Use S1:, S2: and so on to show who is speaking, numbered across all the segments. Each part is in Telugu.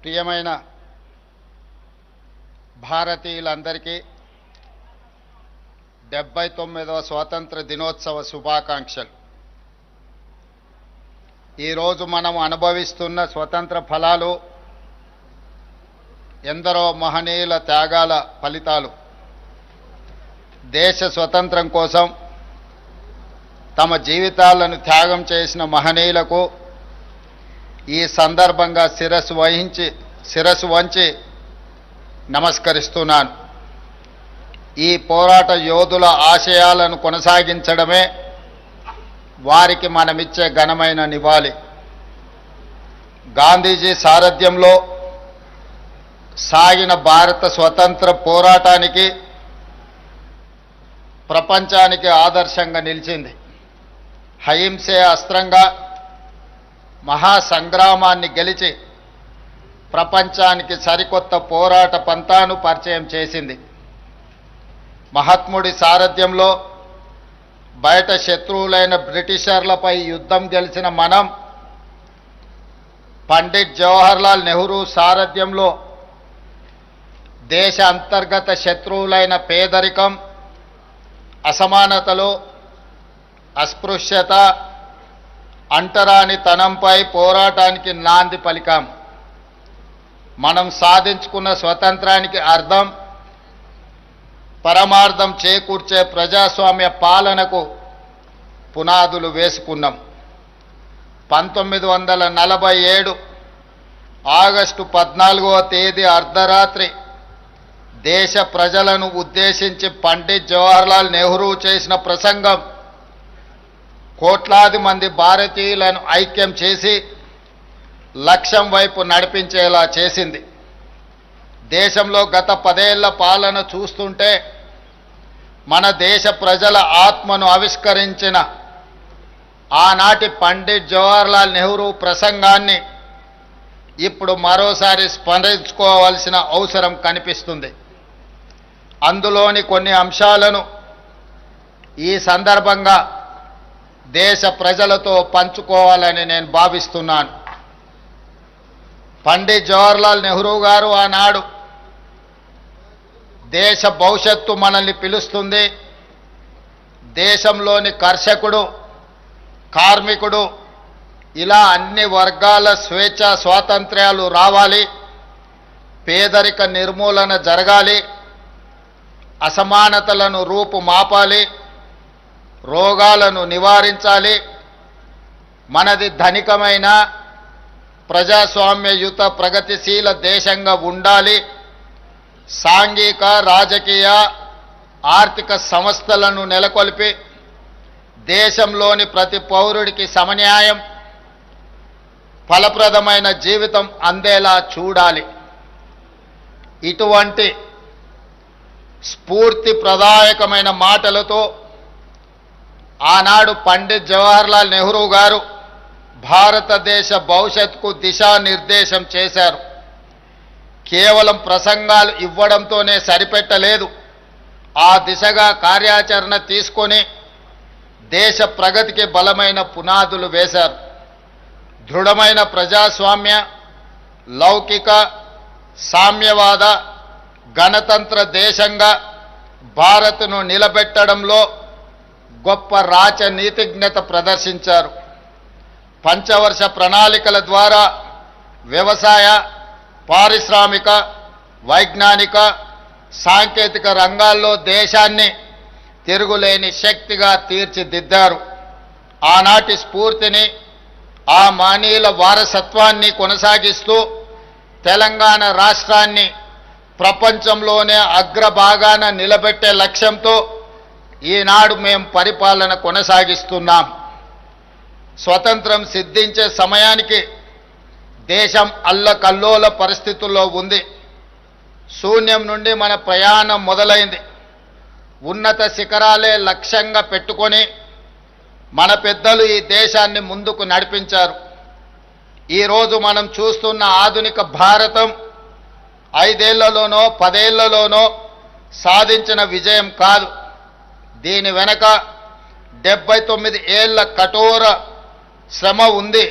S1: ప్రియమైన భారతీయులందరికీ 79వ స్వాతంత్ర దినోత్సవ శుభాకాంక్షలు. ఈరోజు మనం అనుభవిస్తున్న స్వతంత్ర ఫలాలు ఎందరో మహనీయుల త్యాగాల ఫలితాలు. దేశ స్వతంత్రం కోసం తమ జీవితాలను త్యాగం చేసిన మహనీయులకు ఈ సందర్భంగా శిరస్సు వంచి నమస్కరిస్తున్నాను. ఈ పోరాట యోధుల ఆశయాలను కొనసాగించడమే వారికి మనమిచ్చే ఘనమైన నివాళి. గాంధీజీ సారథ్యంలో సాగిన భారత స్వతంత్ర పోరాటానికి ప్రపంచానికి ఆదర్శంగా నిలిచింది. అహింసే అస్త్రంగా మహాసంగ్రామాన్ని గెలిచి ప్రపంచానికి సరికొత్త పోరాట పంథాను పరిచయం చేసింది. మహాత్ముడి సారథ్యంలో బయట శత్రువులైన బ్రిటిషర్లపై యుద్ధం గెలిచిన మనం, పండిట్ జవహర్లాల్ నెహ్రూ సారథ్యంలో దేశ అంతర్గత శత్రువులైన పేదరికం, అసమానతలు, అస్పృశ్యత, అంటరానితనంపై పోరాటానికి నాంది పలికాం. మనం సాధించుకున్న స్వతంత్రానికి అర్థం, పరమార్థం చేకూర్చే ప్రజాస్వామ్య పాలనకు పునాదులు వేసుకున్నాం. 1947 ఆగస్టు 14వ తేదీ అర్ధరాత్రి దేశ ప్రజలను ఉద్దేశించి పండిట్ జవహర్లాల్ నెహ్రూ చేసిన ప్రసంగం కోట్లాది మంది భారతీయులను ఐక్యం చేసి లక్ష్యం వైపు నడిపించేలా చేసింది. దేశంలో గత 10 ఏళ్ల పాలన చూస్తుంటే మన దేశ ప్రజల ఆత్మను ఆవిష్కరించిన ఆనాటి పండిట్ జవహర్లాల్ నెహ్రూ ప్రసంగాన్ని ఇప్పుడు మరోసారి స్మరించుకోవాల్సిన అవసరం కనిపిస్తుంది. అందులోని కొన్ని అంశాలను ఈ సందర్భంగా దేశ ప్రజలతో పంచుకోవాలని నేను భావిస్తున్నాను. పండిట్ జవహర్లాల్ నెహ్రూ గారు ఆనాడు దేశ భవిష్యత్తు మనల్ని పిలుస్తుంది, దేశంలోని కర్షకుడు, కార్మికుడు, ఇలా అన్ని వర్గాల స్వేచ్ఛ స్వాతంత్ర్యాలు రావాలి, పేదరిక నిర్మూలన జరగాలి, అసమానతలను రూపుమాపాలి, రోగాలను నివారించాలి, మనది ధనికమైన ప్రజాస్వామ్యయుత ప్రగతిశీల దేశంగా ఉండాలి, సాంఘిక, రాజకీయ, ఆర్థిక సంస్థలను నెలకొల్పి దేశంలోని ప్రతి పౌరుడికి సమన్యాయం, ఫలప్రదమైన జీవితం అందేలా చూడాలి. ఇటువంటి స్ఫూర్తి ప్రదాయకమైన మాటలతో ఆనాడు పండిట్ జవహర్లాల్ నెహ్రూ గారు భారతదేశ భవిష్యత్తుకు దిశానిర్దేశం చేశారు. కేవలం ప్రసంగాలు ఇవ్వడంతోనే సరిపెట్టలేదు, ఆ దిశగా కార్యాచరణ తీసుకొని దేశ ప్రగతికి బలమైన పునాదులు వేశారు. దృఢమైన ప్రజాస్వామ్య, లౌకిక, సామ్యవాద, గణతంత్ర దేశంగా భారత్ను నిలబెట్టడంలో గొప్ప రాజనీతిజ్ఞత ప్రదర్శించారు. పంచవర్ష ప్రణాళికల ద్వారా వ్యవసాయ, పారిశ్రామిక, వైజ్ఞానిక, సాంకేతిక రంగాల్లో దేశాన్ని తిరుగులేని శక్తిగా తీర్చిదిద్దారు. ఆనాటి స్ఫూర్తిని, ఆ మహనీయుల వారసత్వాన్ని కొనసాగిస్తూ తెలంగాణ రాష్ట్రాన్ని ప్రపంచంలోనే అగ్రభాగాన నిలబెట్టే లక్ష్యంతో ఈనాడు మేము పరిపాలన కొనసాగిస్తున్నాం. స్వతంత్రం సిద్ధించే సమయానికి దేశం అల్లకల్లోల పరిస్థితుల్లో ఉంది. శూన్యం నుండి మన ప్రయాణం మొదలైంది. ఉన్నత శిఖరాలే లక్ష్యంగా పెట్టుకొని మన పెద్దలు ఈ దేశాన్ని ముందుకు నడిపించారు. ఈరోజు మనం చూస్తున్న ఆధునిక భారతం 5 ఏళ్లలోనో 10 ఏళ్లలోనో సాధించిన విజయం కాదు. దీని వెనక 79 ఏళ్ల కఠోర శ్రమ ఉంది.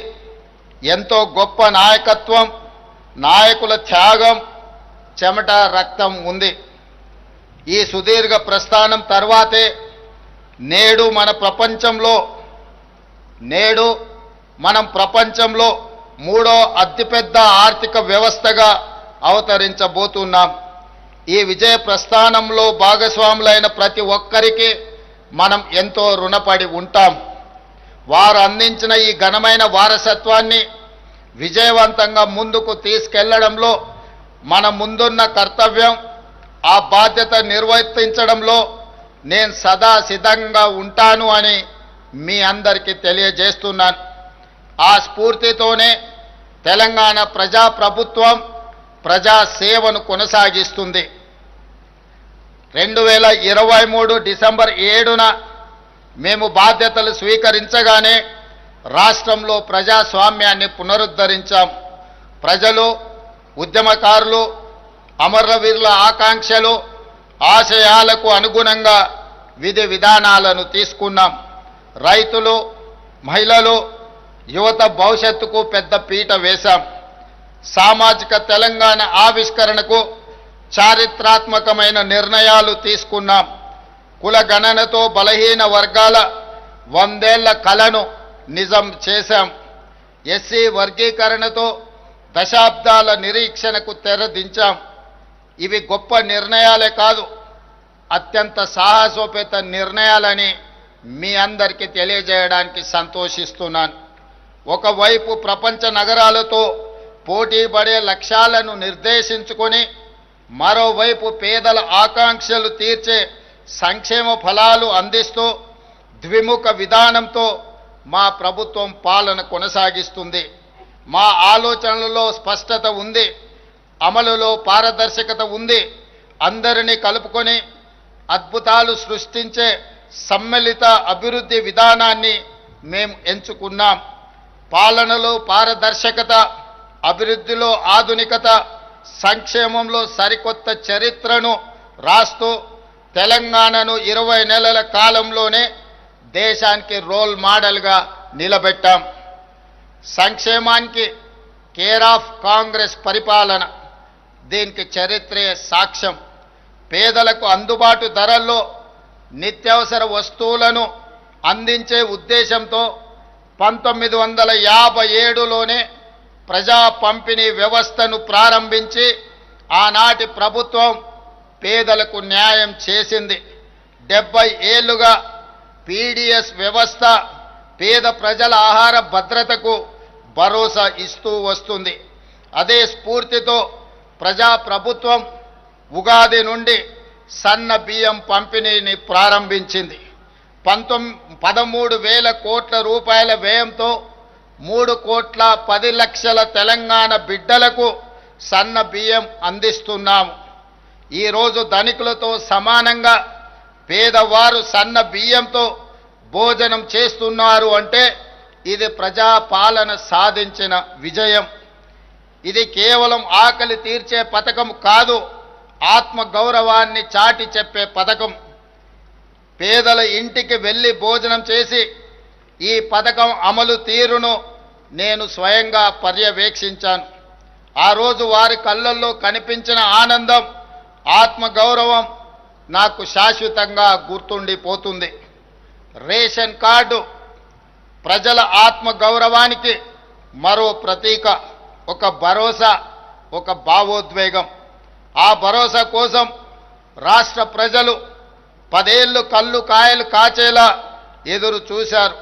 S1: ఎంతో గొప్ప నాయకత్వం, నాయకుల త్యాగం, చెమట, రక్తం ఉంది. ఈ సుదీర్ఘ ప్రస్థానం తర్వాతే నేడు మనం ప్రపంచంలో మూడో అతిపెద్ద ఆర్థిక వ్యవస్థగా అవతరించబోతున్నాం. ఈ విజయ ప్రస్థానంలో భాగస్వాములైన ప్రతి ఒక్కరికి మనం ఎంతో రుణపడి ఉంటాం. వారు అందించిన ఈ ఘనమైన వారసత్వాన్ని విజయవంతంగా ముందుకు తీసుకెళ్లడంలో మన ముందున్న కర్తవ్యం, ఆ బాధ్యత నిర్వర్తించడంలో నేను సదా సిద్ధంగా ఉంటాను అని మీ అందరికీ తెలియజేస్తున్నాను. ఆ స్ఫూర్తితోనే తెలంగాణ ప్రజాప్రభుత్వం ప్రజా సేవను కొనసాగిస్తుంది. 2023 డిసెంబర్ 7న మేము బాధ్యతలు స్వీకరించగానే రాష్ట్రంలో ప్రజాస్వామ్యాన్ని పునరుద్ధరించాం. ప్రజలు, ఉద్యమకారులు, అమరవీరుల ఆకాంక్షలు, ఆశయాలకు అనుగుణంగా విధి విధానాలను తీసుకున్నాం. రైతులు, మహిళలు, యువత భవిష్యత్తుకు పెద్ద పీట వేశాం. సామాజిక తెలంగాణ ఆవిష్కరణకు చారిత్రాత్మకమైన నిర్ణయాలు తీసుకున్నాం. కులగణనతో బలహీన వర్గాల 100 ఏళ్ల కలను నిజం చేశాం. ఎస్సీ వర్గీకరణతో దశాబ్దాల నిరీక్షణకు తెరదించాం. ఇవి గొప్ప నిర్ణయాలే కాదు, అత్యంత సాహసోపేత నిర్ణయాలని మీ అందరికీ తెలియజేయడానికి సంతోషిస్తున్నాను. ఒకవైపు ప్రపంచ నగరాలతో పోటీ పడే లక్ష్యాలను నిర్దేశించుకొని, మరోవైపు పేదల ఆకాంక్షలు తీర్చే సంక్షేమ ఫలాలు అందిస్తూ ద్విముఖ విధానంతో మా ప్రభుత్వం పాలన కొనసాగిస్తుంది. మా ఆలోచనలలో స్పష్టత ఉంది, అమలులో పారదర్శకత ఉంది. అందరినీ కలుపుకొని అద్భుతాలు సృష్టించే సమ్మిళిత అభివృద్ధి విధానాన్ని మేము ఎంచుకున్నాం. పాలనలో పారదర్శకత, అభివృద్ధిలో ఆధునికత, సంక్షేమంలో సరికొత్త చరిత్రను రాస్తూ తెలంగాణను 20 నెలల కాలంలోనే దేశానికి రోల్ మోడల్గా నిలబెట్టాం. సంక్షేమానికి కేర్ ఆఫ్ కాంగ్రెస్ పరిపాలన, దీనికి చరిత్రే సాక్ష్యం. పేదలకు అందుబాటు ధరల్లో నిత్యావసర వస్తువులను అందించే ఉద్దేశంతో 1957లోనే ప్రజా పంపిణీ వ్యవస్థను ప్రారంభించి ఆనాటి ప్రభుత్వం పేదలకు న్యాయం చేసింది. 70 ఏళ్లుగా పీడీఎస్ వ్యవస్థ పేద ప్రజల ఆహార భద్రతకు భరోసా ఇస్తూ వస్తుంది. అదే స్ఫూర్తితో ప్రజా ప్రభుత్వం ఉగాది నుండి సన్న బియ్యం పంపిణీని ప్రారంభించింది. 13,000 కోట్ల రూపాయల వ్యయంతో 3,10,00,000 తెలంగాణ బిడ్డలకు సన్న బియ్యం అందిస్తున్నాము. ఈరోజు ధనికులతో సమానంగా పేదవారు సన్న బియ్యంతో భోజనం చేస్తున్నారు అంటే ఇది ప్రజాపాలన సాధించిన విజయం. ఇది కేవలం ఆకలి తీర్చే పథకం కాదు, ఆత్మ గౌరవాన్ని చాటి చెప్పే పథకం. పేదల ఇంటికి వెళ్ళి భోజనం చేసి ఈ పథకం అమలు తీరును నేను స్వయంగా పర్యవేక్షించాను. ఆ రోజు వారి కళ్ళల్లో కనిపించిన ఆనందం, ఆత్మగౌరవం నాకు శాశ్వతంగా గుర్తుండిపోతుంది. రేషన్ కార్డు ప్రజల ఆత్మగౌరవానికి మరో ప్రతీక, ఒక భరోసా, ఒక భావోద్వేగం. ఆ భరోసా కోసం రాష్ట్ర ప్రజలు 10 ఏళ్ళు కళ్ళు కాయలు కాచేలా ఎదురు చూశారు.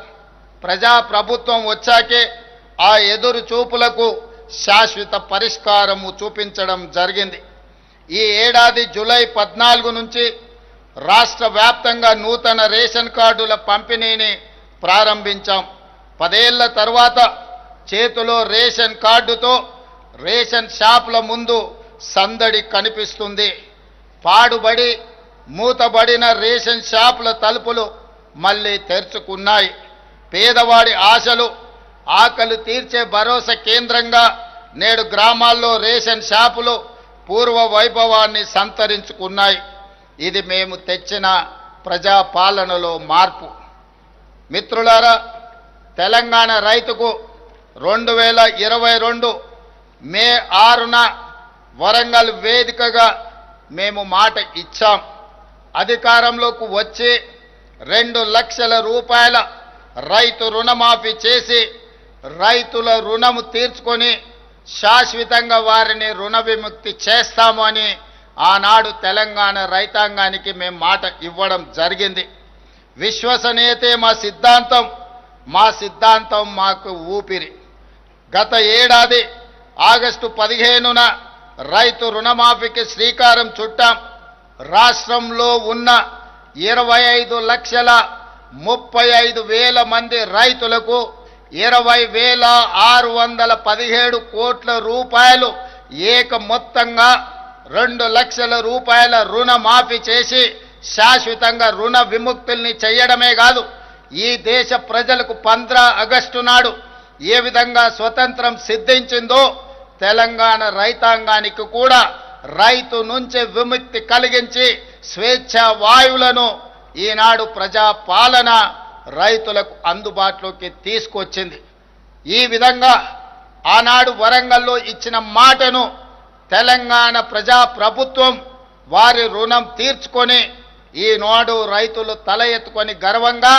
S1: ప్రజాప్రభుత్వం వచ్చాకే ఆ ఎదురు చూపులకు శాశ్వత పరిష్కారము చూపించడం జరిగింది. ఈ ఏడాది జూలై 14 నుంచి రాష్ట్ర వ్యాప్తంగా నూతన రేషన్ కార్డుల పంపిణీని ప్రారంభించాం. 10 ఏళ్ల తర్వాత చేతిలో రేషన్ కార్డుతో రేషన్ షాపుల ముందు సందడి కనిపిస్తుంది. పాడుబడి మూతబడిన రేషన్ షాపుల తలుపులు మళ్ళీ తెరుచుకున్నాయి. పేదవాడి ఆశలు, ఆకలి తీర్చే భరోసా కేంద్రంగా నేడు గ్రామాల్లో రేషన్ షాపులు పూర్వ వైభవాన్ని సంతరించుకున్నాయి. ఇది మేము తెచ్చిన ప్రజాపాలనలో మార్పు. మిత్రులారా, తెలంగాణ రైతుకు 2022 మే 6న వరంగల్ వేదికగా మేము మాట ఇచ్చాం. అధికారంలోకి వచ్చి 2 లక్షల రూపాయల రైతు రుణమాఫీ చేసి రైతుల రుణము తీర్చుకొని శాశ్వతంగా వారిని రుణ విముక్తి చేస్తాము అని ఆనాడు తెలంగాణ రైతాంగానికి మేము మాట ఇవ్వడం జరిగింది. విశ్వసనీయతే మా సిద్ధాంతం మాకు ఊపిరి. గత ఏడాది ఆగస్టు 15న రైతు రుణమాఫీకి శ్రీకారం చుట్టాం. రాష్ట్రంలో ఉన్న 25,35,000 మంది రైతులకు 20,617 కోట్ల రూపాయలు ఏక మొత్తంగా 2 లక్షల రూపాయల రుణమాఫీ చేసి శాశ్వతంగా రుణ విముక్తుల్ని చేయడమే కాదు, ఈ దేశ ప్రజలకు 15 ఆగస్టు నాడు ఏ విధంగా స్వతంత్రం సిద్ధించిందో తెలంగాణ రైతాంగానికి కూడా రైతు నుంచి విముక్తి కలిగించి స్వేచ్ఛ వాయువులను ఈనాడు ప్రజాపాలన రైతులకు అందుబాటులోకి తీసుకొచ్చింది. ఈ విధంగా ఆనాడు వరంగల్లో ఇచ్చిన మాటను తెలంగాణ ప్రభుత్వం వారి రుణం తీర్చుకొని ఈనాడు రైతులు తల ఎత్తుకొని గర్వంగా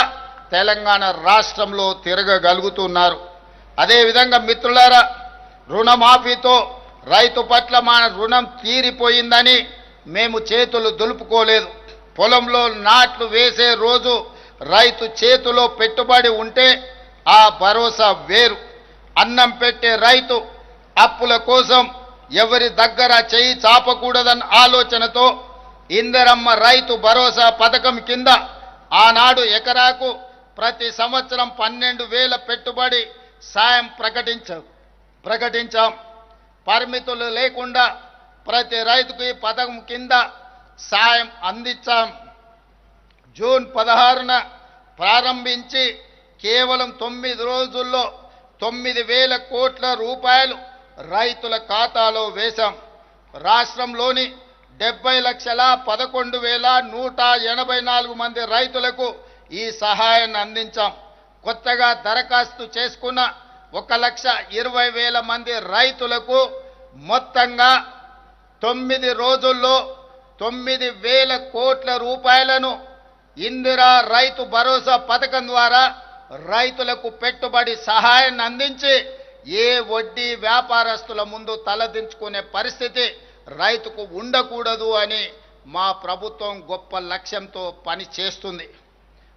S1: తెలంగాణ రాష్ట్రంలో తిరగగలుగుతున్నారు. అదేవిధంగా మిత్రులారా, రుణమాఫీతో రైతు పట్ల మన రుణం తీరిపోయిందని మేము చేతులు దులుపుకోలేదు. పొలంలో నాట్లు వేసే రోజు రైతు చేతిలో పెట్టుబడి ఉంటే ఆ భరోసా వేరు. అన్నం పెట్టే రైతు అప్పుల కోసం ఎవరి దగ్గర చేయి చాపకూడదన్న ఆలోచనతో ఇందిరమ్మ రైతు భరోసా పథకం కింద ఆనాడు ఎకరాకు ప్రతి సంవత్సరం 12,000 పెట్టుబడి సాయం ప్రకటించాం. పరిమితులు లేకుండా ప్రతి రైతుకు ఈ పథకం కింద సాయం అందించాం. జూన్ 16న ప్రారంభించి కేవలం 9 రోజుల్లో 9,000 కోట్ల రూపాయలు రైతుల ఖాతాలో వేశాం. రాష్ట్రంలోని 70,11,184 మంది రైతులకు ఈ సహాయాన్ని అందించాం. కొత్తగా దరఖాస్తు చేసుకున్న 1,20,000 మంది రైతులకు మొత్తంగా 9 రోజుల్లో 9,000 కోట్ల రూపాయలను ఇందిరా రైతు భరోసా పథకం ద్వారా రైతులకు పెట్టుబడి సహాయాన్ని అందించి ఏ వడ్డీ వ్యాపారస్తుల ముందు తలదించుకునే పరిస్థితి రైతుకు ఉండకూడదు అని మా ప్రభుత్వం గొప్ప లక్ష్యంతో పని చేస్తుంది.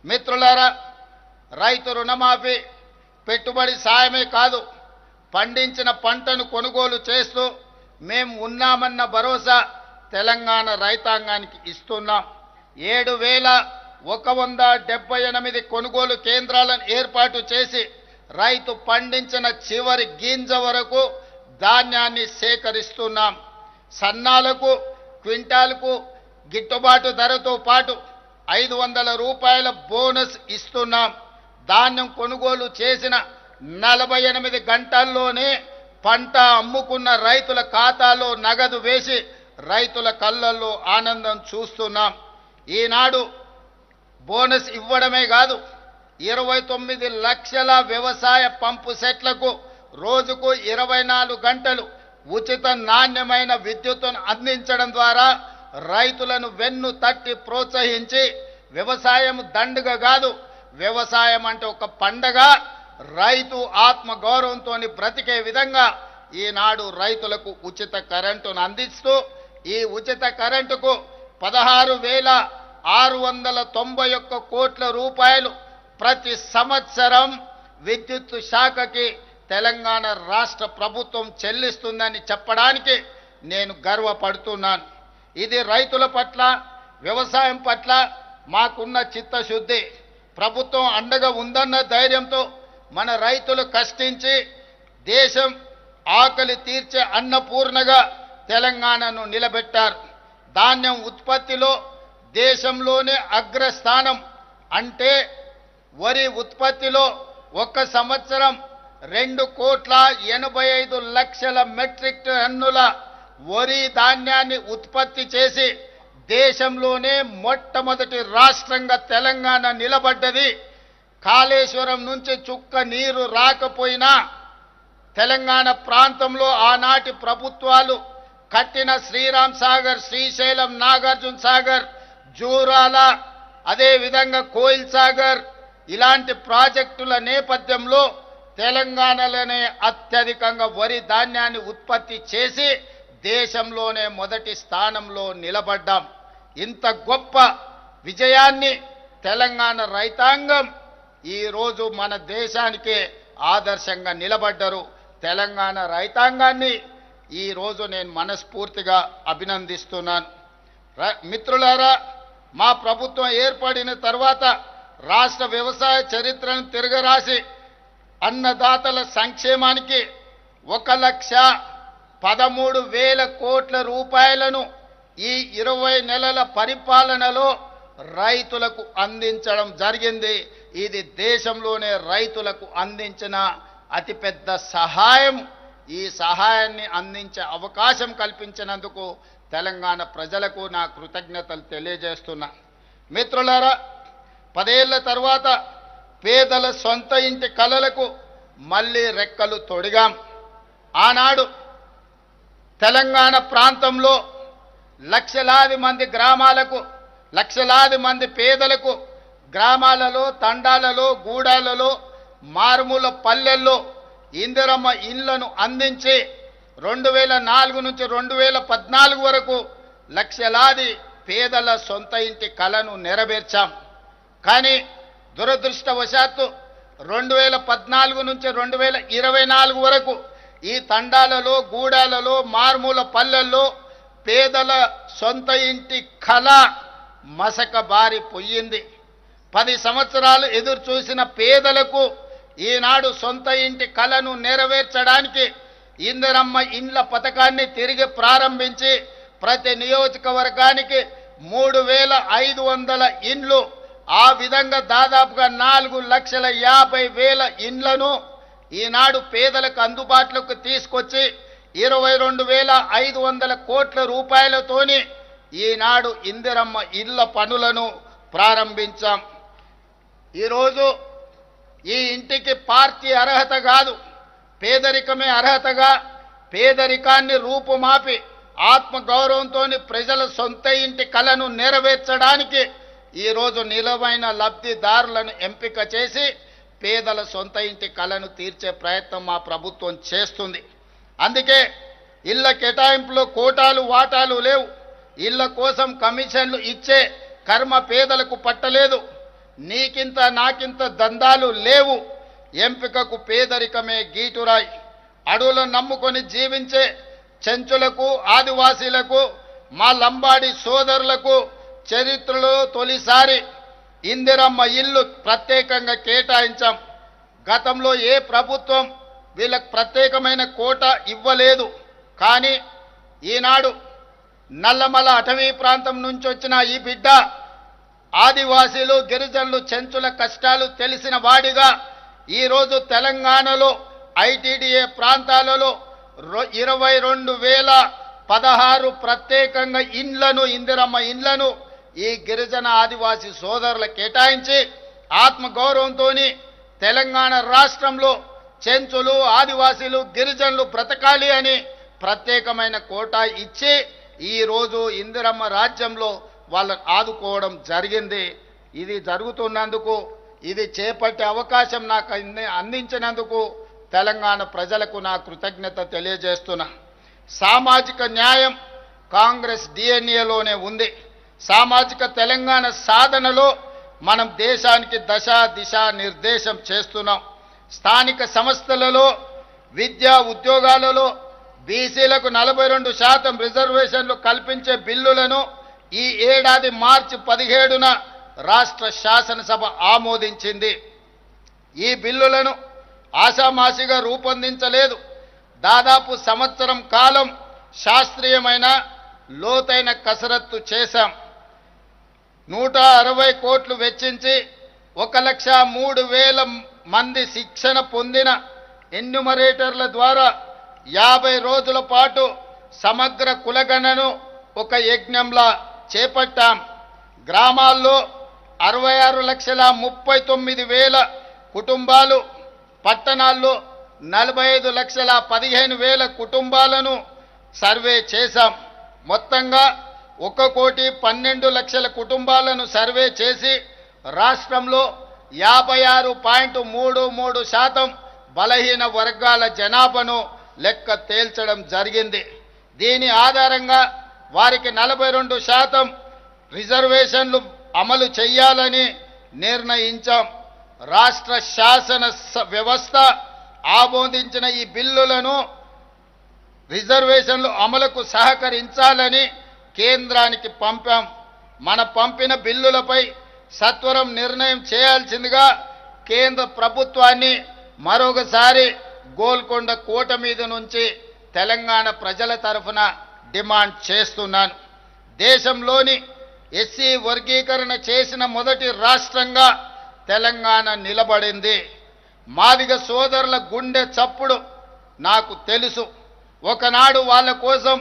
S1: మిత్రులారా, రైతు రుణమాఫీ పెట్టుబడి సాయమే కాదు, పండించిన పంటను కొనుగోలు చేస్తూ మేము ఉన్నామన్న భరోసా తెలంగాణ రైతాంగానికి ఇస్తున్నాం. 7,178 కొనుగోలు కేంద్రాలను ఏర్పాటు చేసి రైతు పండించిన చివరి గింజ వరకు ధాన్యాన్ని సేకరిస్తున్నాం. సన్నాలకు క్వింటాల్కు గిట్టుబాటు ధరతో పాటు 500 రూపాయల బోనస్ ఇస్తున్నాం. ధాన్యం కొనుగోలు చేసిన 48 గంటల్లోనే పంట అమ్ముకున్న రైతుల ఖాతాలో నగదు వేసి రైతుల కళ్ళల్లో ఆనందం చూస్తున్నాం. ఈనాడు బోనస్ ఇవ్వడమే కాదు, 29 లక్షల వ్యవసాయ పంపు సెట్లకు రోజుకు 24 గంటలు ఉచిత నాణ్యమైన విద్యుత్తును అందించడం ద్వారా రైతులను వెన్ను తట్టి ప్రోత్సహించి వ్యవసాయం దండుగ కాదు, వ్యవసాయం అంటే ఒక పండగ, రైతు ఆత్మ గౌరవంతో బ్రతికే విధంగా ఈనాడు రైతులకు ఉచిత కరెంటును అందిస్తూ ఈ ఉచిత కరెంటుకు 16,691 కోట్ల రూపాయలు ప్రతి సంవత్సరం విద్యుత్ శాఖకి తెలంగాణ రాష్ట్ర ప్రభుత్వం చెల్లిస్తుందని చెప్పడానికి నేను గర్వపడుతున్నాను. ఇది రైతుల పట్ల వ్యవసాయం పట్ల మాకున్న చిత్తశుద్ధి. ప్రభుత్వం అండగా ఉందన్న ధైర్యంతో మన రైతులు కష్టించి దేశం ఆకలి తీర్చే అన్నపూర్ణగా తెలంగాణను నిలబెట్టారు. ధాన్యం ఉత్పత్తిలో దేశంలోనే అగ్రస్థానం. అంటే వరి ఉత్పత్తిలో ఒక సంవత్సరం 2,85,00,000 మెట్రిక్ టన్నుల వరి ధాన్యాన్ని ఉత్పత్తి చేసి దేశంలోనే మొట్టమొదటి రాష్ట్రంగా తెలంగాణ నిలబడ్డది. కాళేశ్వరం నుంచి చుక్క నీరు రాకపోయినా తెలంగాణ ప్రాంతంలో ఆనాటి ప్రభుత్వాలు కట్టిన శ్రీరామ్ సాగర్, శ్రీశైలం, నాగార్జున సాగర్, జూరాల, అదేవిధంగా కోయిల్ సాగర్ ఇలాంటి ప్రాజెక్టుల నేపథ్యంలో తెలంగాణలోనే అత్యధికంగా వరి ధాన్యాన్ని ఉత్పత్తి చేసి దేశంలోనే మొదటి స్థానంలో నిలబడ్డాం. ఇంత గొప్ప విజయాన్ని తెలంగాణ రైతాంగం ఈరోజు మన దేశానికే ఆదర్శంగా నిలబడ్డారు. తెలంగాణ రైతాంగాన్ని ఈరోజు నేను మనస్ఫూర్తిగా అభినందిస్తున్నాను. మిత్రులారా, మా ప్రభుత్వం ఏర్పడిన తర్వాత రాష్ట్ర వ్యవసాయ చరిత్రను తిరగరాసి అన్నదాతల సంక్షేమానికి 1,13,000 కోట్ల రూపాయలను ఈ 20 నెలల పరిపాలనలో రైతులకు అందించడం జరిగింది. ఇది దేశంలోనే రైతులకు అందించిన అతిపెద్ద సహాయం. ఈ సహాయాన్ని అందించే అవకాశం కల్పించినందుకు తెలంగాణ ప్రజలకు నా కృతజ్ఞతలు తెలియజేస్తున్నా. మిత్రులారా, 10 ఏళ్ల తర్వాత పేదల సొంత ఇంటి కలలకు మళ్ళీ రెక్కలు తొడిగాం. ఆనాడు తెలంగాణ ప్రాంతంలో లక్షలాది మంది గ్రామాలకు, లక్షలాది మంది పేదలకు గ్రామాలలో, తండాలలో, గూడాలలో, మారుమూల పల్లెల్లో ఇందిరమ్మ ఇళ్లను అందించి 2004 నుంచి 2014 వరకు లక్షలాది పేదల సొంత ఇంటి కలను నెరవేర్చాం. కానీ దురదృష్టవశాత్తు 2014 నుంచి 2024 వరకు ఈ తండాలలో, గూడాలలో, మారుమూల పల్లెల్లో పేదల సొంత ఇంటి కళ మసక బారిపోయింది. 10 సంవత్సరాలు ఎదురు చూసిన పేదలకు ఈనాడు సొంత ఇంటి కళను నెరవేర్చడానికి ఇందిరమ్మ ఇండ్ల పథకాన్ని తిరిగి ప్రారంభించి ప్రతి నియోజకవర్గానికి 3,500 ఇండ్లు, ఆ విధంగా దాదాపుగా 4,50,000 ఇండ్లను ఈనాడు పేదలకు అందుబాటులోకి తీసుకొచ్చి 22,500 కోట్ల రూపాయలతోని ఈనాడు ఇందిరమ్మ ఇళ్ల పనులను ప్రారంభించాం. ఈరోజు ఈ ఇంటికి పార్టీ అర్హత కాదు, పేదరికమే అర్హతగా పేదరికాన్ని రూపుమాపి ఆత్మగౌరవంతో ప్రజల సొంత ఇంటి కలను నెరవేర్చడానికి ఈరోజు నిలవైన లబ్ధిదారులను ఎంపిక చేసి పేదల సొంత ఇంటి కలను తీర్చే ప్రయత్నం మా ప్రభుత్వం చేస్తుంది. అందుకే ఇళ్ల కేటాయింపులో కోటాలు వాటాలు లేవు. ఇళ్ల కోసం కమిషన్లు ఇచ్చే కర్మ పేదలకు పట్టలేదు. నీకింత నాకింత దందాలు లేవు. ఎంపికకు పేదరికమే గీటురాయి. అడవులను నమ్ముకొని జీవించే చెంచులకు, ఆదివాసీలకు, మా లంబాడి సోదరులకు చరిత్రలో తొలిసారి ఇందిరమ్మ ఇల్లు ప్రత్యేకంగా కేటాయించాం. గతంలో ఏ ప్రభుత్వం వీళ్ళకు ప్రత్యేకమైన కోట ఇవ్వలేదు. కానీ ఈనాడు నల్లమల అటవీ ప్రాంతం నుంచి వచ్చిన ఈ బిడ్డ ఆదివాసీలు, గిరిజనులు, చెంచుల కష్టాలు తెలిసిన వాడిగా ఈరోజు తెలంగాణలో ఐటీడీఏ ప్రాంతాలలో 22,016 ప్రత్యేకంగా ఇండ్లను, ఇందిరమ్మ ఇండ్లను ఈ గిరిజన ఆదివాసీ సోదరుల కేటాయించి ఆత్మగౌరవంతో తెలంగాణ రాష్ట్రంలో చెంచులు, ఆదివాసీలు, గిరిజనులు బ్రతకాలి అని ప్రత్యేకమైన కోటా ఇచ్చి ఈరోజు ఇందిరమ్మ రాజ్యంలో వాళ్ళని ఆదుకోవడం జరిగింది. ఇది జరుగుతున్నందుకు, ఇది చేపట్టే అవకాశం నాకు అందించినందుకు తెలంగాణ ప్రజలకు నా కృతజ్ఞత తెలియజేస్తున్నా. సామాజిక న్యాయం కాంగ్రెస్ డిఎన్ఏలోనే ఉంది. సామాజిక తెలంగాణ సాధనలో మనం దేశానికి దశ దిశ నిర్దేశం చేస్తున్నాం. స్థానిక సంస్థలలో, విద్యా ఉద్యోగాలలో బీసీలకు 42% రిజర్వేషన్లు కల్పించే బిల్లులను ఈ ఏడాది మార్చి 17న రాష్ట్ర శాసనసభ ఆమోదించింది. ఈ బిల్లులను ఆషామాషిగా రూపొందించలేదు. దాదాపు సంవత్సరం కాలం శాస్త్రీయమైన లోతైన కసరత్తు చేశాం. 160 కోట్లు వెచ్చించి 1,03,000 మంది శిక్షణ పొందిన ఎన్యూమరేటర్ల ద్వారా 50 రోజుల పాటు సమగ్ర కులగణను ఒక యజ్ఞంలా చేపట్టాం. గ్రామాల్లో 66,39,000 కుటుంబాలు, పట్టణాల్లో 45,15,000 కుటుంబాలను సర్వే చేశాం. మొత్తంగా 1,12,00,000 కుటుంబాలను సర్వే చేసి రాష్ట్రంలో 56.33% బలహీన వర్గాల జనాభాను లెక్క తేల్చడం జరిగింది. దీని ఆధారంగా వారికి 42% రిజర్వేషన్లు అమలు చేయాలని నిర్ణయించాం. రాష్ట్ర శాసన వ్యవస్థ ఆమోదించిన ఈ బిల్లులను రిజర్వేషన్లు అమలుకు సహకరించాలని కేంద్రానికి పంపాం. మన పంపిన బిల్లులపై సత్వరం నిర్ణయం చేయాల్సిందిగా కేంద్ర ప్రభుత్వాన్ని మరొకసారి గోల్కొండ కోట మీద నుంచి తెలంగాణ ప్రజల తరఫున డిమాండ్ చేస్తున్నాను. దేశంలోని ఎస్సీ వర్గీకరణ చేసిన మొదటి రాష్ట్రంగా తెలంగాణ నిలబడింది. మాదిగ సోదరుల గుండె చప్పుడు నాకు తెలుసు. ఒకనాడు వాళ్ళ కోసం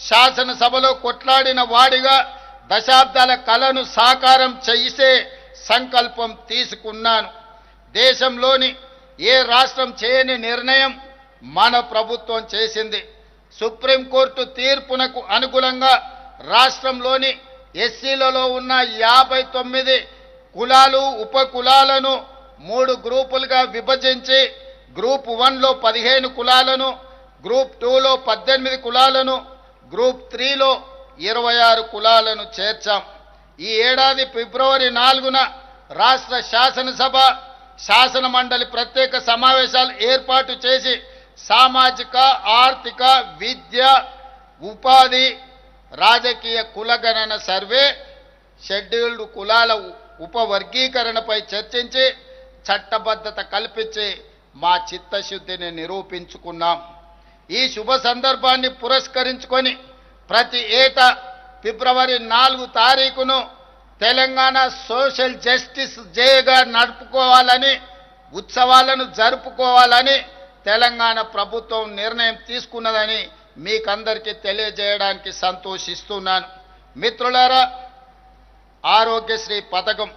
S1: శాసనసభలో కొట్లాడిన వాడిగా దశాబ్దాల కలను సాకారం చేసే సంకల్పం తీసుకున్నాను. దేశంలోని ఏ రాష్ట్రం చేయని నిర్ణయం మన ప్రభుత్వం చేసింది. సుప్రీంకోర్టు తీర్పునకు అనుగుణంగా రాష్ట్రంలోని ఎస్సీలలో ఉన్న 59 కులాలు ఉప కులాలను 3 గ్రూపులుగా విభజించి గ్రూప్ 1లో 15 కులాలను, గ్రూప్ 2లో 18 కులాలను, గ్రూప్ 3లో 26 కులాలను చేర్చాం. ఈ ఏడాది ఫిబ్రవరి 4న రాష్ట్ర శాసనసభ శాసన మండలి ప్రత్యేక సమావేశాలు ఏర్పాటు చేసి సామాజిక, ఆర్థిక, విద్య, ఉపాధి, రాజకీయ కులగణన సర్వే, షెడ్యూల్డ్ కులాల ఉపవర్గీకరణపై చర్చించి చట్టబద్ధత కల్పించి మా చిత్తశుద్ధిని నిరూపించుకున్నాం. ఈ శుభ సందర్భాన్ని పురస్కరించుకొని ప్రతి ఏటా ఫిబ్రవరి 4 తారీఖును తెలంగాణ సోషల్ జస్టిస్ డేగా నడుపుకోవాలని, ఉత్సవాలను జరుపుకోవాలని తెలంగాణ ప్రభుత్వం నిర్ణయం తీసుకున్నదని మీకందరికీ తెలియజేయడానికి సంతోషిస్తున్నాను. మిత్రులారా, ఆరోగ్యశ్రీ పథకం